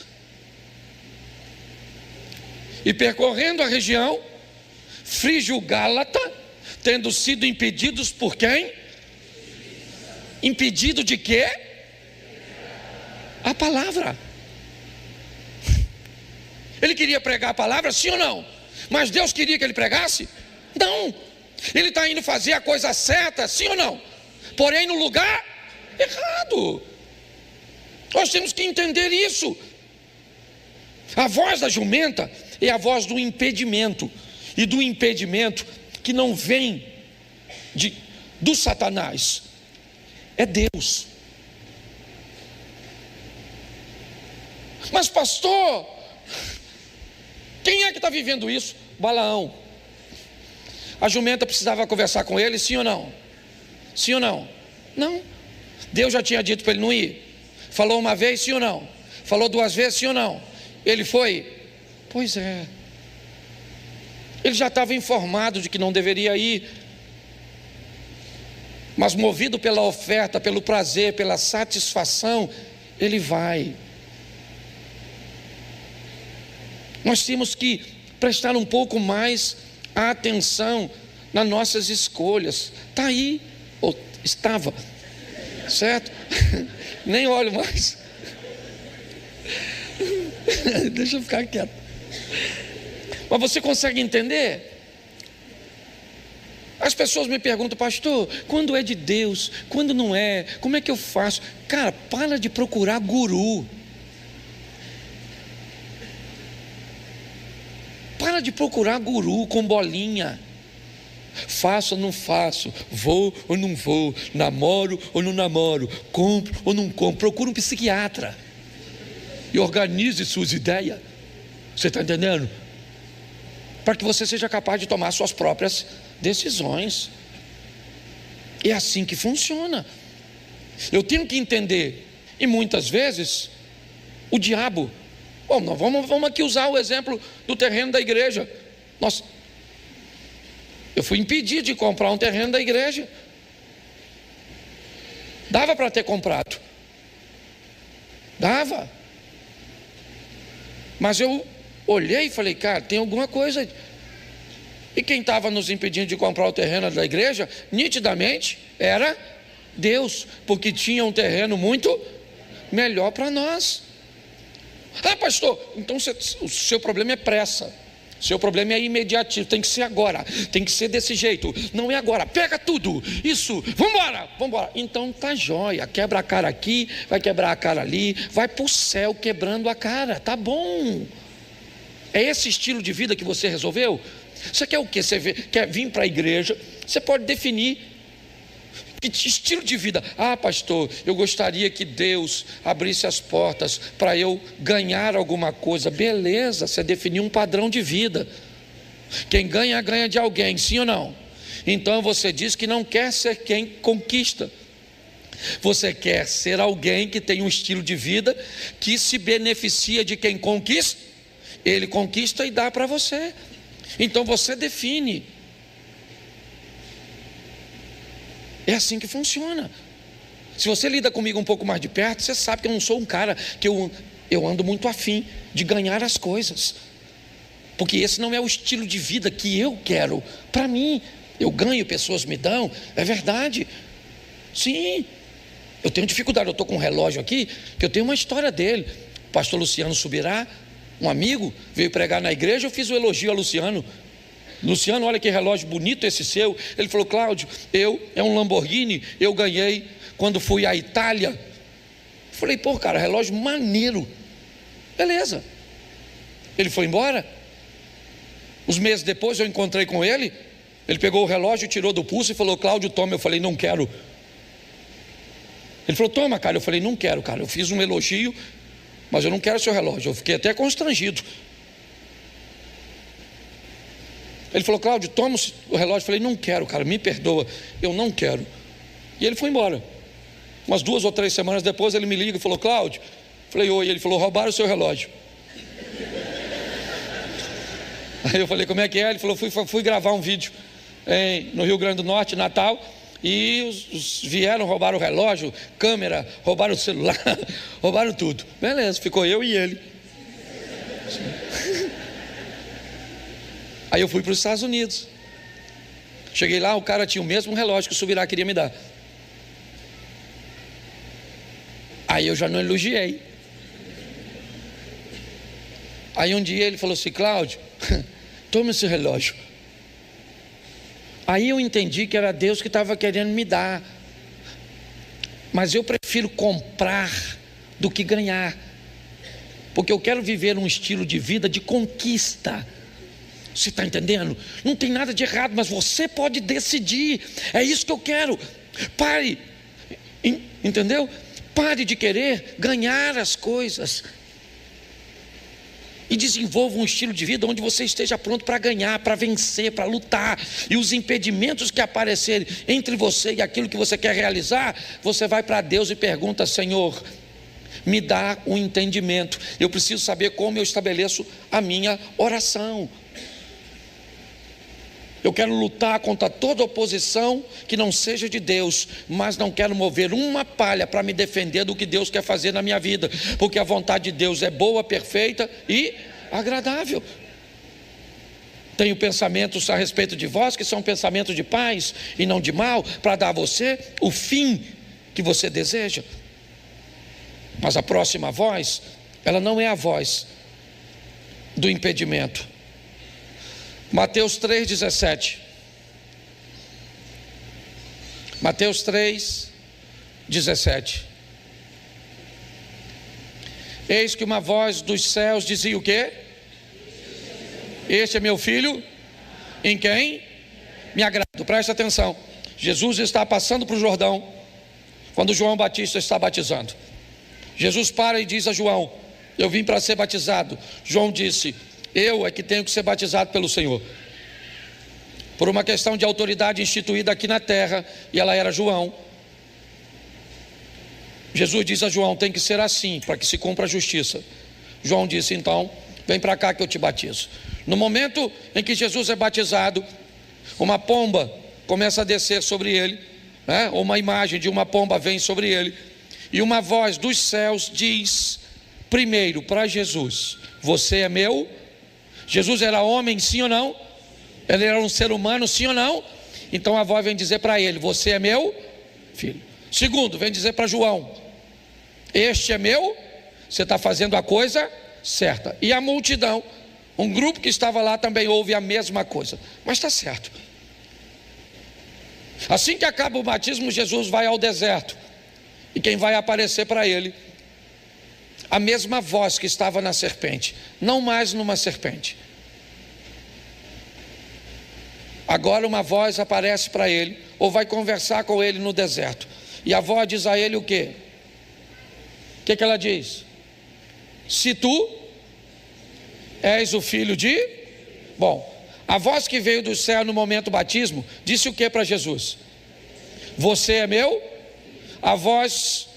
E percorrendo a região frígio-gálata, tendo sido impedidos por quem? Impedido de quê? A palavra. Ele queria pregar a palavra, sim ou não? Mas Deus queria que ele pregasse? Não. Ele está indo fazer a coisa certa, sim ou não? Porém no lugar errado. Nós temos que entender isso. A voz da jumenta é a voz do impedimento. E do impedimento que não vem do Satanás, é Deus. Mas pastor, quem é que está vivendo isso? Balaão. A jumenta precisava conversar com ele, sim ou não? Sim ou não? Não. Deus já tinha dito para ele não ir. Falou uma vez, sim ou não? Falou duas vezes, sim ou não? Ele foi? Pois é. Ele já estava informado de que não deveria ir. Mas movido pela oferta, pelo prazer, pela satisfação, ele vai. Nós temos que prestar um pouco mais atenção nas nossas escolhas. Está aí, ou estava, certo? Nem olho mais. Deixa eu ficar quieto. Mas você consegue entender? As pessoas me perguntam, pastor, quando é de Deus, quando não é, como é que eu faço? Cara, para de procurar guru. Para de procurar guru com bolinha. Faço ou não faço, vou ou não vou, namoro ou não namoro, compro ou não compro. Procura um psiquiatra e organize suas ideias. Você está entendendo? Para que você seja capaz de tomar suas próprias decisões. É assim que funciona. Eu tenho que entender. E muitas vezes o diabo. Bom, nós vamos aqui usar o exemplo do terreno da igreja. Eu fui impedido de comprar um terreno da igreja. Dava para ter comprado. Dava. Mas eu olhei e falei, cara, tem alguma coisa. E quem estava nos impedindo de comprar o terreno da igreja, nitidamente, era Deus, porque tinha um terreno muito melhor para nós. Ah, pastor, então o seu problema é pressa. O seu problema é imediativo, tem que ser agora, tem que ser desse jeito. Não é agora, pega tudo, isso, vambora. Então tá jóia, quebra a cara aqui, vai quebrar a cara ali, vai para o céu quebrando a cara, tá bom. É esse estilo de vida que você resolveu? Você quer o quê? Quer vir para a igreja? Você pode definir que estilo de vida. Ah, pastor, eu gostaria que Deus abrisse as portas para eu ganhar alguma coisa. Beleza, você definiu um padrão de vida. Quem ganha, ganha de alguém, sim ou não? Então você diz que não quer ser quem conquista. Você quer ser alguém que tem um estilo de vida que se beneficia de quem conquista. Ele conquista e dá para você. Então você define. É assim que funciona. Se você lida comigo um pouco mais de perto, você sabe que eu não sou um cara que eu ando muito afim de ganhar as coisas. Porque esse não é o estilo de vida que eu quero. Para mim, eu ganho, pessoas me dão. É verdade. Sim. Eu tenho dificuldade. Eu estou com um relógio aqui, que eu tenho uma história dele. O pastor Luciano Subirá, um amigo, veio pregar na igreja. Eu fiz o elogio a Luciano. Luciano, olha que relógio bonito esse seu. Ele falou, Cláudio, é um Lamborghini, eu ganhei quando fui à Itália. Eu falei, pô, cara, relógio maneiro. Beleza. Ele foi embora. Uns meses depois eu encontrei com ele. Ele pegou o relógio, tirou do pulso e falou, Cláudio, toma. Eu falei, não quero. Ele falou, toma, cara. Eu falei, não quero, cara. Eu fiz um elogio, mas eu não quero seu relógio. Eu fiquei até constrangido. Ele falou: Cláudio, toma o relógio. Eu falei: não quero, cara, me perdoa, eu não quero. E ele foi embora. Umas 2 ou 3 semanas depois ele me liga e falou: Cláudio. Eu falei: oi. Ele falou: roubaram o seu relógio. Aí eu falei: como é que é? Ele falou: fui gravar um vídeo no Rio Grande do Norte, Natal, e vieram, roubaram o relógio, câmera, roubaram o celular, roubaram tudo. Beleza, ficou eu e ele. Aí eu fui para os Estados Unidos. Cheguei lá, o cara tinha o mesmo relógio que o Subirá queria me dar. Aí eu já não elogiei. Aí um dia ele falou assim: Cláudio, toma esse relógio. Aí eu entendi que era Deus que estava querendo me dar. Mas eu prefiro comprar do que ganhar, porque eu quero viver um estilo de vida de conquista. Você está entendendo? Não tem nada de errado, mas você pode decidir. É isso que eu quero. Pare, entendeu? Pare de querer ganhar as coisas e desenvolva um estilo de vida onde você esteja pronto para ganhar, para vencer, para lutar. E os impedimentos que aparecerem entre você e aquilo que você quer realizar, você vai para Deus e pergunta: Senhor, me dá um entendimento. Eu preciso saber como eu estabeleço a minha oração. Eu quero lutar contra toda oposição que não seja de Deus, mas não quero mover uma palha para me defender do que Deus quer fazer na minha vida, porque a vontade de Deus é boa, perfeita e agradável. Tenho pensamentos a respeito de vós que são pensamentos de paz e não de mal, para dar a você o fim que você deseja. Mas a próxima voz, ela não é a voz do impedimento. Mateus 3,17. Mateus 3,17. Eis que uma voz dos céus dizia o quê? Este é meu filho, em quem me agrado. Presta atenção. Jesus está passando para o Jordão, quando João Batista está batizando. Jesus para e diz a João: eu vim para ser batizado. João disse: eu é que tenho que ser batizado pelo Senhor, por uma questão de autoridade instituída aqui na terra, e ela era João. Jesus diz a João: tem que ser assim, para que se cumpra a justiça. João disse: então, vem para cá que eu te batizo. No momento em que Jesus é batizado, uma pomba começa a descer sobre ele, né? Uma imagem de uma pomba vem sobre ele, e uma voz dos céus diz primeiro para Jesus: você é meu. Jesus era homem, sim ou não? Ele era um ser humano, sim ou não? Então a voz vem dizer para ele: você é meu filho. Segundo, vem dizer para João: este é meu. Você está fazendo a coisa certa. E a multidão, um grupo que estava lá, também ouve a mesma coisa. Mas está certo. Assim que acaba o batismo, Jesus vai ao deserto, e quem vai aparecer para ele? A mesma voz que estava na serpente, não mais numa serpente. Agora uma voz aparece para ele, ou vai conversar com ele no deserto. E a voz diz a ele o quê? O que ela diz? Se tu és o filho de... Bom, a voz que veio do céu no momento do batismo disse o que para Jesus? Você é meu. A voz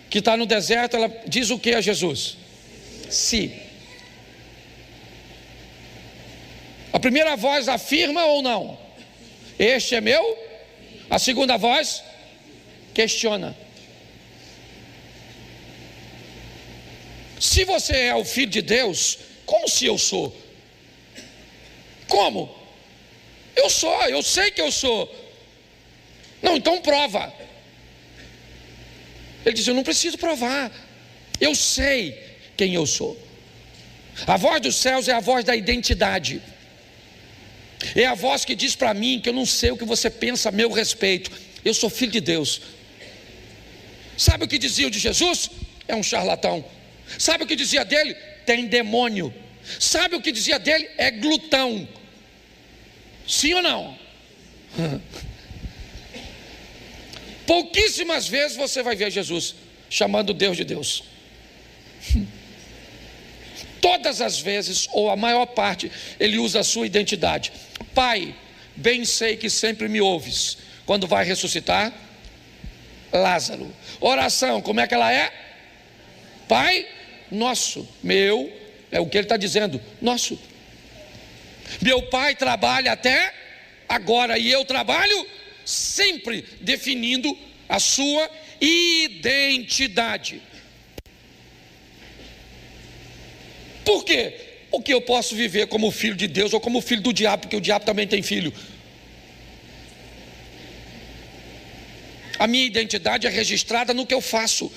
que está no deserto, ela diz o que a Jesus? Se. A primeira voz afirma ou não? Este é meu. A segunda voz questiona. Se você é o filho de Deus, como se eu sou? Como? Eu sou, eu sei que eu sou. Não, então prova. Ele diz: eu não preciso provar, eu sei quem eu sou. A voz dos céus é a voz da identidade. É a voz que diz para mim que eu não sei o que você pensa a meu respeito. Eu sou filho de Deus. Sabe o que dizia de Jesus? É um charlatão. Sabe o que dizia dele? Tem demônio. Sabe o que dizia dele? É glutão. Sim ou não? Pouquíssimas vezes você vai ver Jesus chamando Deus de Deus. Todas as vezes, ou a maior parte, ele usa a sua identidade. Pai, bem sei que sempre me ouves. Quando vai ressuscitar Lázaro. Oração, como é que ela é? Pai nosso, meu, é o que ele está dizendo, nosso. Meu pai trabalha até agora e eu trabalho sempre, definindo a sua identidade. Por quê? Porque eu posso viver como filho de Deus ou como filho do diabo, porque o diabo também tem filho. A minha identidade é registrada no que eu faço.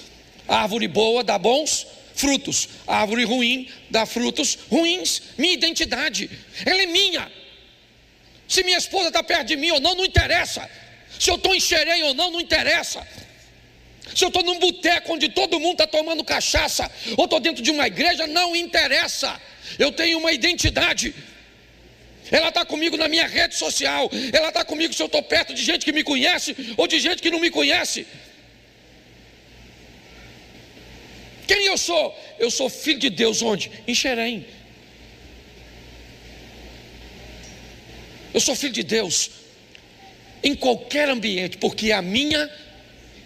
A árvore boa dá bons frutos, a árvore ruim dá frutos ruins. Minha identidade, ela é minha. Se minha esposa está perto de mim ou não, não interessa. Se eu estou em Xerém ou não, não interessa. Se eu estou num boteco onde todo mundo está tomando cachaça, ou estou dentro de uma igreja, não interessa. Eu tenho uma identidade. Ela está comigo na minha rede social. Ela está comigo se eu estou perto de gente que me conhece ou de gente que não me conhece. Quem eu sou? Eu sou filho de Deus onde? Em Xerém. Eu sou filho de Deus em qualquer ambiente, porque é a minha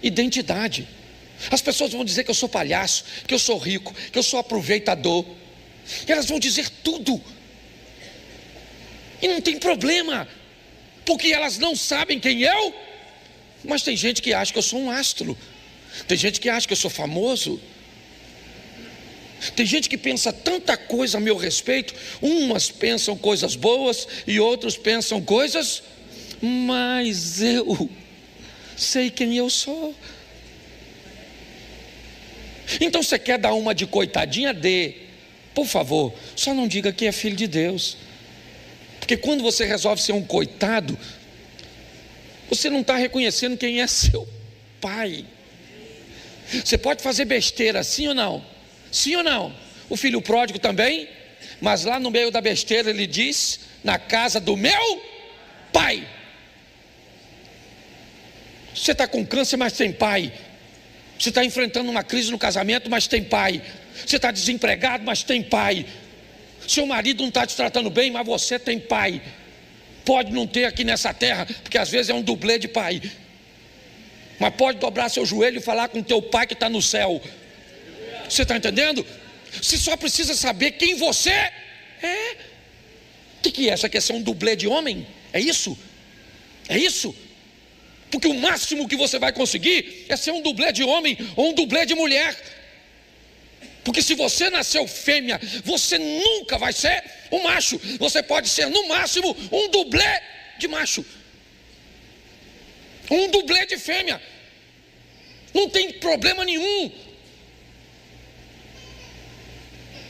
identidade. As pessoas vão dizer que eu sou palhaço, que eu sou rico, que eu sou aproveitador. Elas vão dizer tudo. E não tem problema, porque elas não sabem quem eu. Mas tem gente que acha que eu sou um astro. Tem gente que acha que eu sou famoso. Tem gente que pensa tanta coisa a meu respeito. Umas pensam coisas boas e outros pensam coisas, mas eu sei quem eu sou. Então você quer dar uma de coitadinha? Dê. Por favor, só não diga que é filho de Deus. Porque quando você resolve ser um coitado, você não está reconhecendo quem é seu pai. Você pode fazer besteira, sim ou não? Sim ou não? O filho pródigo também. Mas lá no meio da besteira ele diz: na casa do meu pai. Você está com câncer, mas tem pai. Você está enfrentando uma crise no casamento, mas tem pai. Você está desempregado, mas tem pai. Seu marido não está te tratando bem, mas você tem pai. Pode não ter aqui nessa terra, porque às vezes é um dublê de pai, mas pode dobrar seu joelho e falar com teu pai que está no céu. Você está entendendo? Você só precisa saber quem você é. O que é? Você quer ser um dublê de homem? É isso? É isso? Porque o máximo que você vai conseguir é ser um dublê de homem ou um dublê de mulher. Porque se você nasceu fêmea, você nunca vai ser um macho. Você pode ser no máximo um dublê de macho, um dublê de fêmea. Não tem problema nenhum.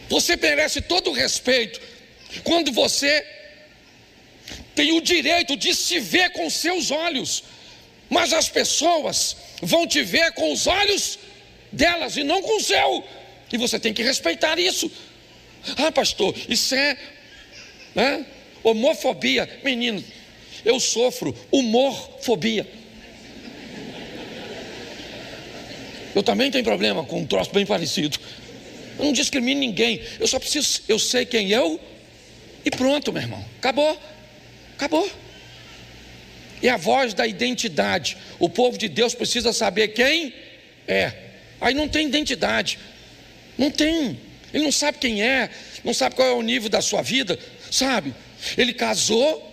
Você merece todo o respeito quando você tem o direito de se ver com seus olhos. Mas as pessoas vão te ver com os olhos delas e não com o seu. E você tem que respeitar isso. Ah, pastor, isso é homofobia. Menino, eu sofro humorfobia. Eu também tenho problema com um troço bem parecido. Eu não discrimino ninguém. Eu sei quem eu e pronto, meu irmão. Acabou. Acabou. É a voz da identidade. O povo de Deus precisa saber quem é. Aí não tem identidade. Não tem. Ele não sabe quem é. Não sabe qual é o nível da sua vida. Sabe? Ele casou,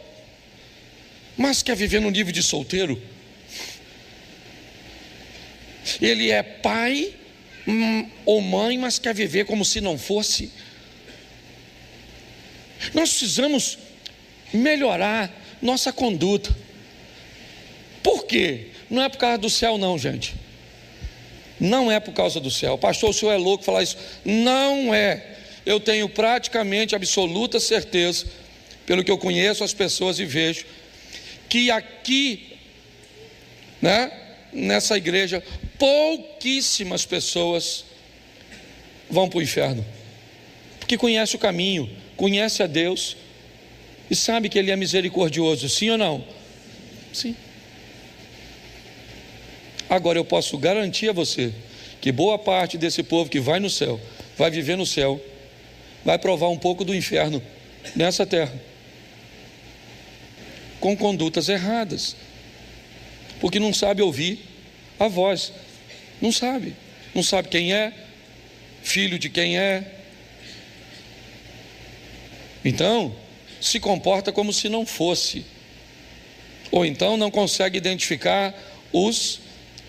mas quer viver no nível de solteiro. Ele é pai ou mãe, mas quer viver como se não fosse. Nós precisamos melhorar nossa conduta. Por quê? Não é por causa do céu não, gente. Não é por causa do céu. Pastor, o senhor é louco falar isso. Não é. Eu tenho praticamente absoluta certeza, pelo que eu conheço as pessoas e vejo, que aqui, nessa igreja, pouquíssimas pessoas vão para o inferno, porque conhece o caminho, conhece a Deus e sabe que Ele é misericordioso. Sim ou não? Sim. Agora eu posso garantir a você que boa parte desse povo que vai no céu, vai viver no céu, vai provar um pouco do inferno nessa terra. com condutas erradas, porque não sabe ouvir a voz, não sabe quem é, filho de quem é, então se comporta como se não fosse, ou então não consegue identificar os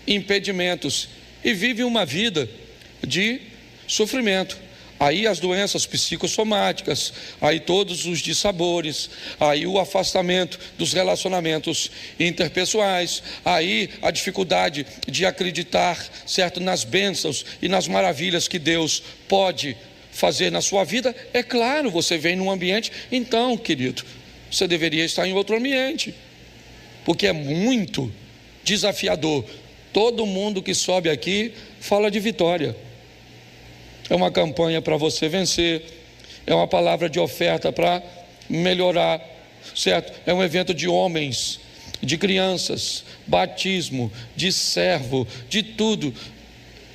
impedimentos e vive uma vida de sofrimento. Aí as doenças psicossomáticas, aí todos os dissabores, aí o afastamento dos relacionamentos interpessoais, aí a dificuldade de acreditar, certo, nas bênçãos e nas maravilhas que Deus pode fazer na sua vida. É claro, você vem num ambiente, então, querido, você deveria estar em outro ambiente, porque é muito desafiador. Todo mundo que sobe aqui fala de vitória. É uma campanha para você vencer, é uma palavra de oferta para melhorar, certo? É um evento de homens, de crianças, batismo, de servo, de tudo.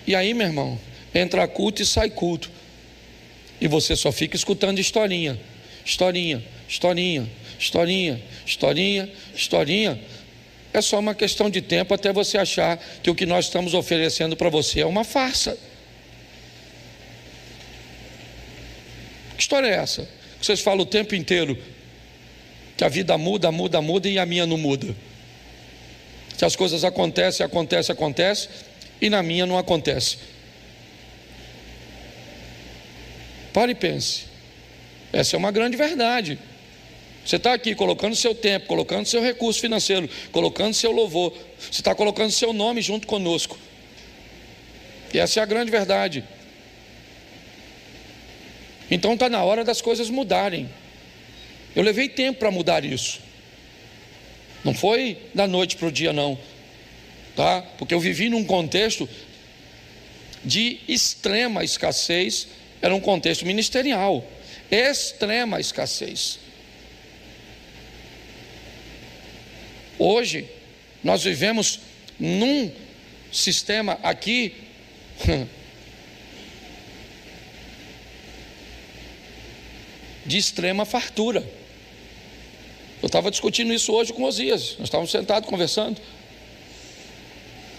E aí, meu irmão, entra culto e sai culto, e você só fica escutando historinha, historinha, historinha, historinha, historinha, historinha. É só uma questão de tempo até você achar que o que nós estamos oferecendo para você é uma farsa. Que história é essa? Vocês falam o tempo inteiro que a vida muda, muda, muda e a minha não muda. Que as coisas acontecem e na minha não acontece. Pare e pense. Essa é uma grande verdade. Você está aqui colocando seu tempo, colocando seu recurso financeiro, colocando seu louvor, você está colocando seu nome junto conosco. E essa é a grande verdade. Então está na hora das coisas mudarem. Eu levei tempo para mudar isso. Não foi da noite para o dia não, tá? Porque eu vivi num contexto de extrema escassez. Era um contexto ministerial, extrema escassez. Hoje nós vivemos num sistema aqui de extrema fartura. Eu estava discutindo isso hoje com Osias. Nós estávamos sentados conversando.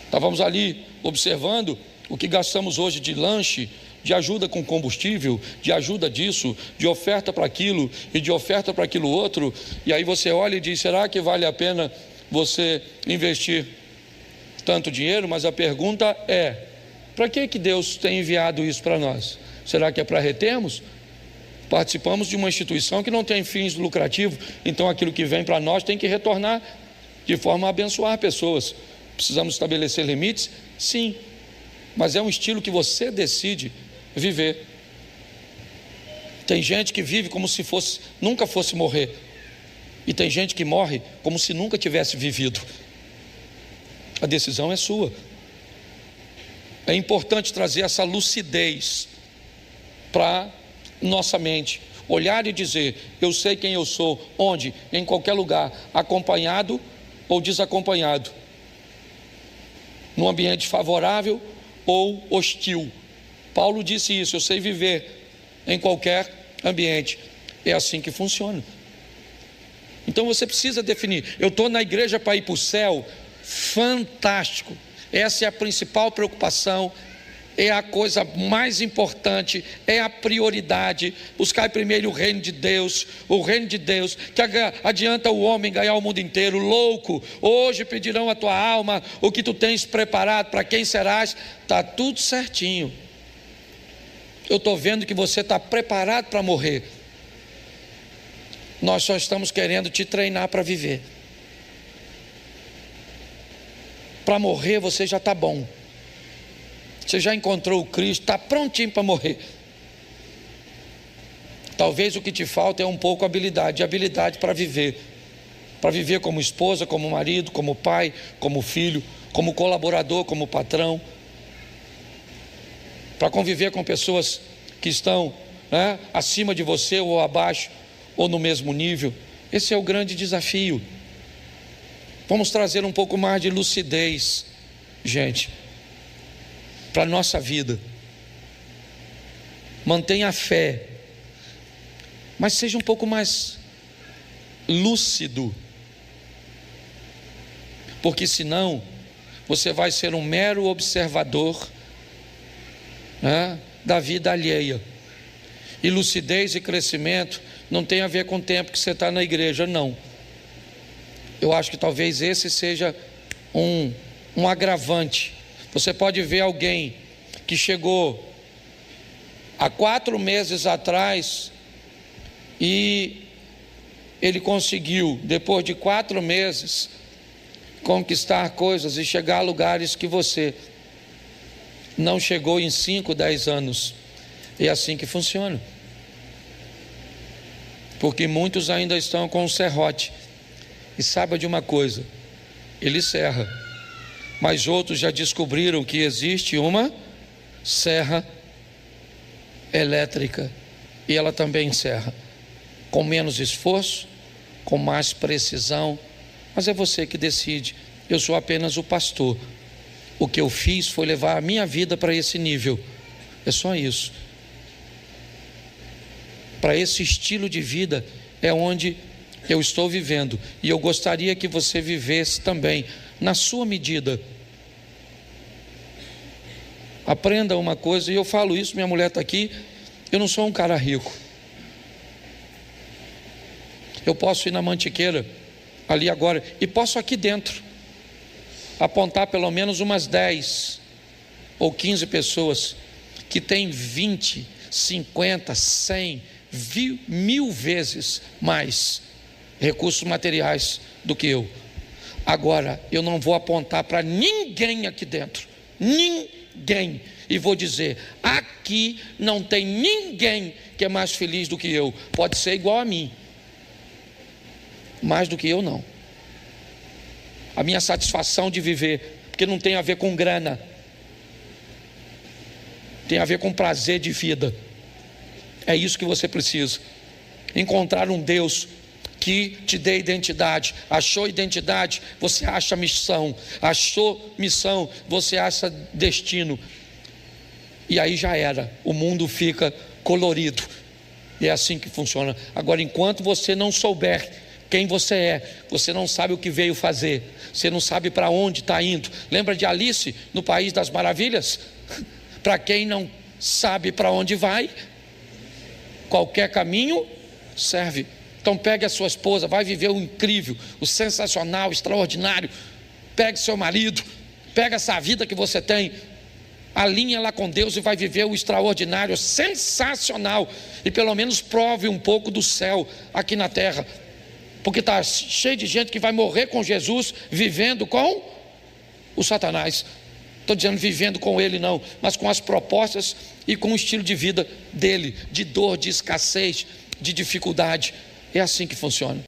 Estávamos ali observando o que gastamos hoje de lanche, de ajuda com combustível, de ajuda disso, de oferta para aquilo e de oferta para aquilo outro. E aí você olha e diz: será que vale a pena você investir tanto dinheiro? Mas a pergunta é: para que Deus tem enviado isso para nós? Será que é para retermos? Participamos de uma instituição que não tem fins lucrativos, então aquilo que vem para nós tem que retornar de forma a abençoar pessoas. Precisamos estabelecer limites? Sim, mas é um estilo que você decide viver. Tem gente que vive como se nunca fosse morrer, e tem gente que morre como se nunca tivesse vivido. A decisão é sua. É importante trazer essa lucidez para nossa mente, olhar e dizer: eu sei quem eu sou, onde? Em qualquer lugar, acompanhado ou desacompanhado, num ambiente favorável ou hostil. Paulo disse isso: eu sei viver em qualquer ambiente. É assim que funciona. Então você precisa definir: eu estou na igreja para ir para o céu? Fantástico, essa é a principal preocupação, é a coisa mais importante, é a prioridade. Buscar primeiro o reino de Deus, que adianta o homem ganhar o mundo inteiro. Louco, hoje pedirão a tua alma, o que tu tens preparado, para quem serás? Está tudo certinho. Eu estou vendo que você está preparado para morrer. Nós só estamos querendo te treinar para viver. Para morrer você já está bom. Você já encontrou o Cristo, está prontinho para morrer. Talvez o que te falta é um pouco habilidade para viver. Para viver como esposa, como marido, como pai, como filho, como colaborador, como patrão. Para conviver com pessoas que estão, né, acima de você ou abaixo, ou no mesmo nível. Esse é o grande desafio. Vamos trazer um pouco mais de lucidez, gente, para a nossa vida. Mantenha a fé, mas seja um pouco mais lúcido porque senão você vai ser um mero observador, né, da vida alheia. E lucidez e crescimento não tem a ver com o tempo que você está na igreja, não. Eu acho que talvez esse seja um agravante. Você pode ver alguém que chegou há 4 meses atrás e ele conseguiu, depois de 4 meses, conquistar coisas e chegar a lugares que você não chegou em 5, 10 anos. É assim que funciona. Porque muitos ainda estão com o serrote. E saiba de uma coisa, ele serra, mas outros já descobriram que existe uma serra elétrica, e ela também serra, com menos esforço, com mais precisão, mas é você que decide. Eu sou apenas o pastor. O que eu fiz foi levar a minha vida para esse nível, é só isso. Para esse estilo de vida é onde eu estou vivendo, e eu gostaria que você vivesse também, na sua medida. Aprenda uma coisa, e eu falo isso, minha mulher está aqui, eu não sou um cara rico. Eu posso ir na Mantiqueira, ali agora, e posso aqui dentro, apontar pelo menos umas 10 ou 15 pessoas, que têm 20, 50, 100, 1000 vezes mais recursos materiais do que eu. Agora, eu não vou apontar para ninguém aqui dentro, ninguém, e vou dizer, aqui não tem ninguém que é mais feliz do que eu. Pode ser igual a mim, mais do que eu não. A minha satisfação de viver, porque não tem a ver com grana, tem a ver com prazer de vida. É isso que você precisa, encontrar um Deus que te dê identidade. Achou identidade, você acha missão. Achou missão, você acha destino. E aí já era, o mundo fica colorido. E é assim que funciona. Agora, enquanto você não souber quem você é, você não sabe o que veio fazer, você não sabe para onde está indo. Lembra de Alice no País das Maravilhas? Para quem não sabe para onde vai, qualquer caminho serve. Então pegue a sua esposa, vai viver o incrível, o sensacional, o extraordinário. Pegue seu marido, pega essa vida que você tem, alinha lá com Deus e vai viver o extraordinário, sensacional. E pelo menos prove um pouco do céu aqui na terra. Porque está cheio de gente que vai morrer com Jesus, vivendo com o Satanás. Estou dizendo vivendo com ele não, mas com as propostas e com o estilo de vida dele, de dor, de escassez, de dificuldade. É assim que funciona.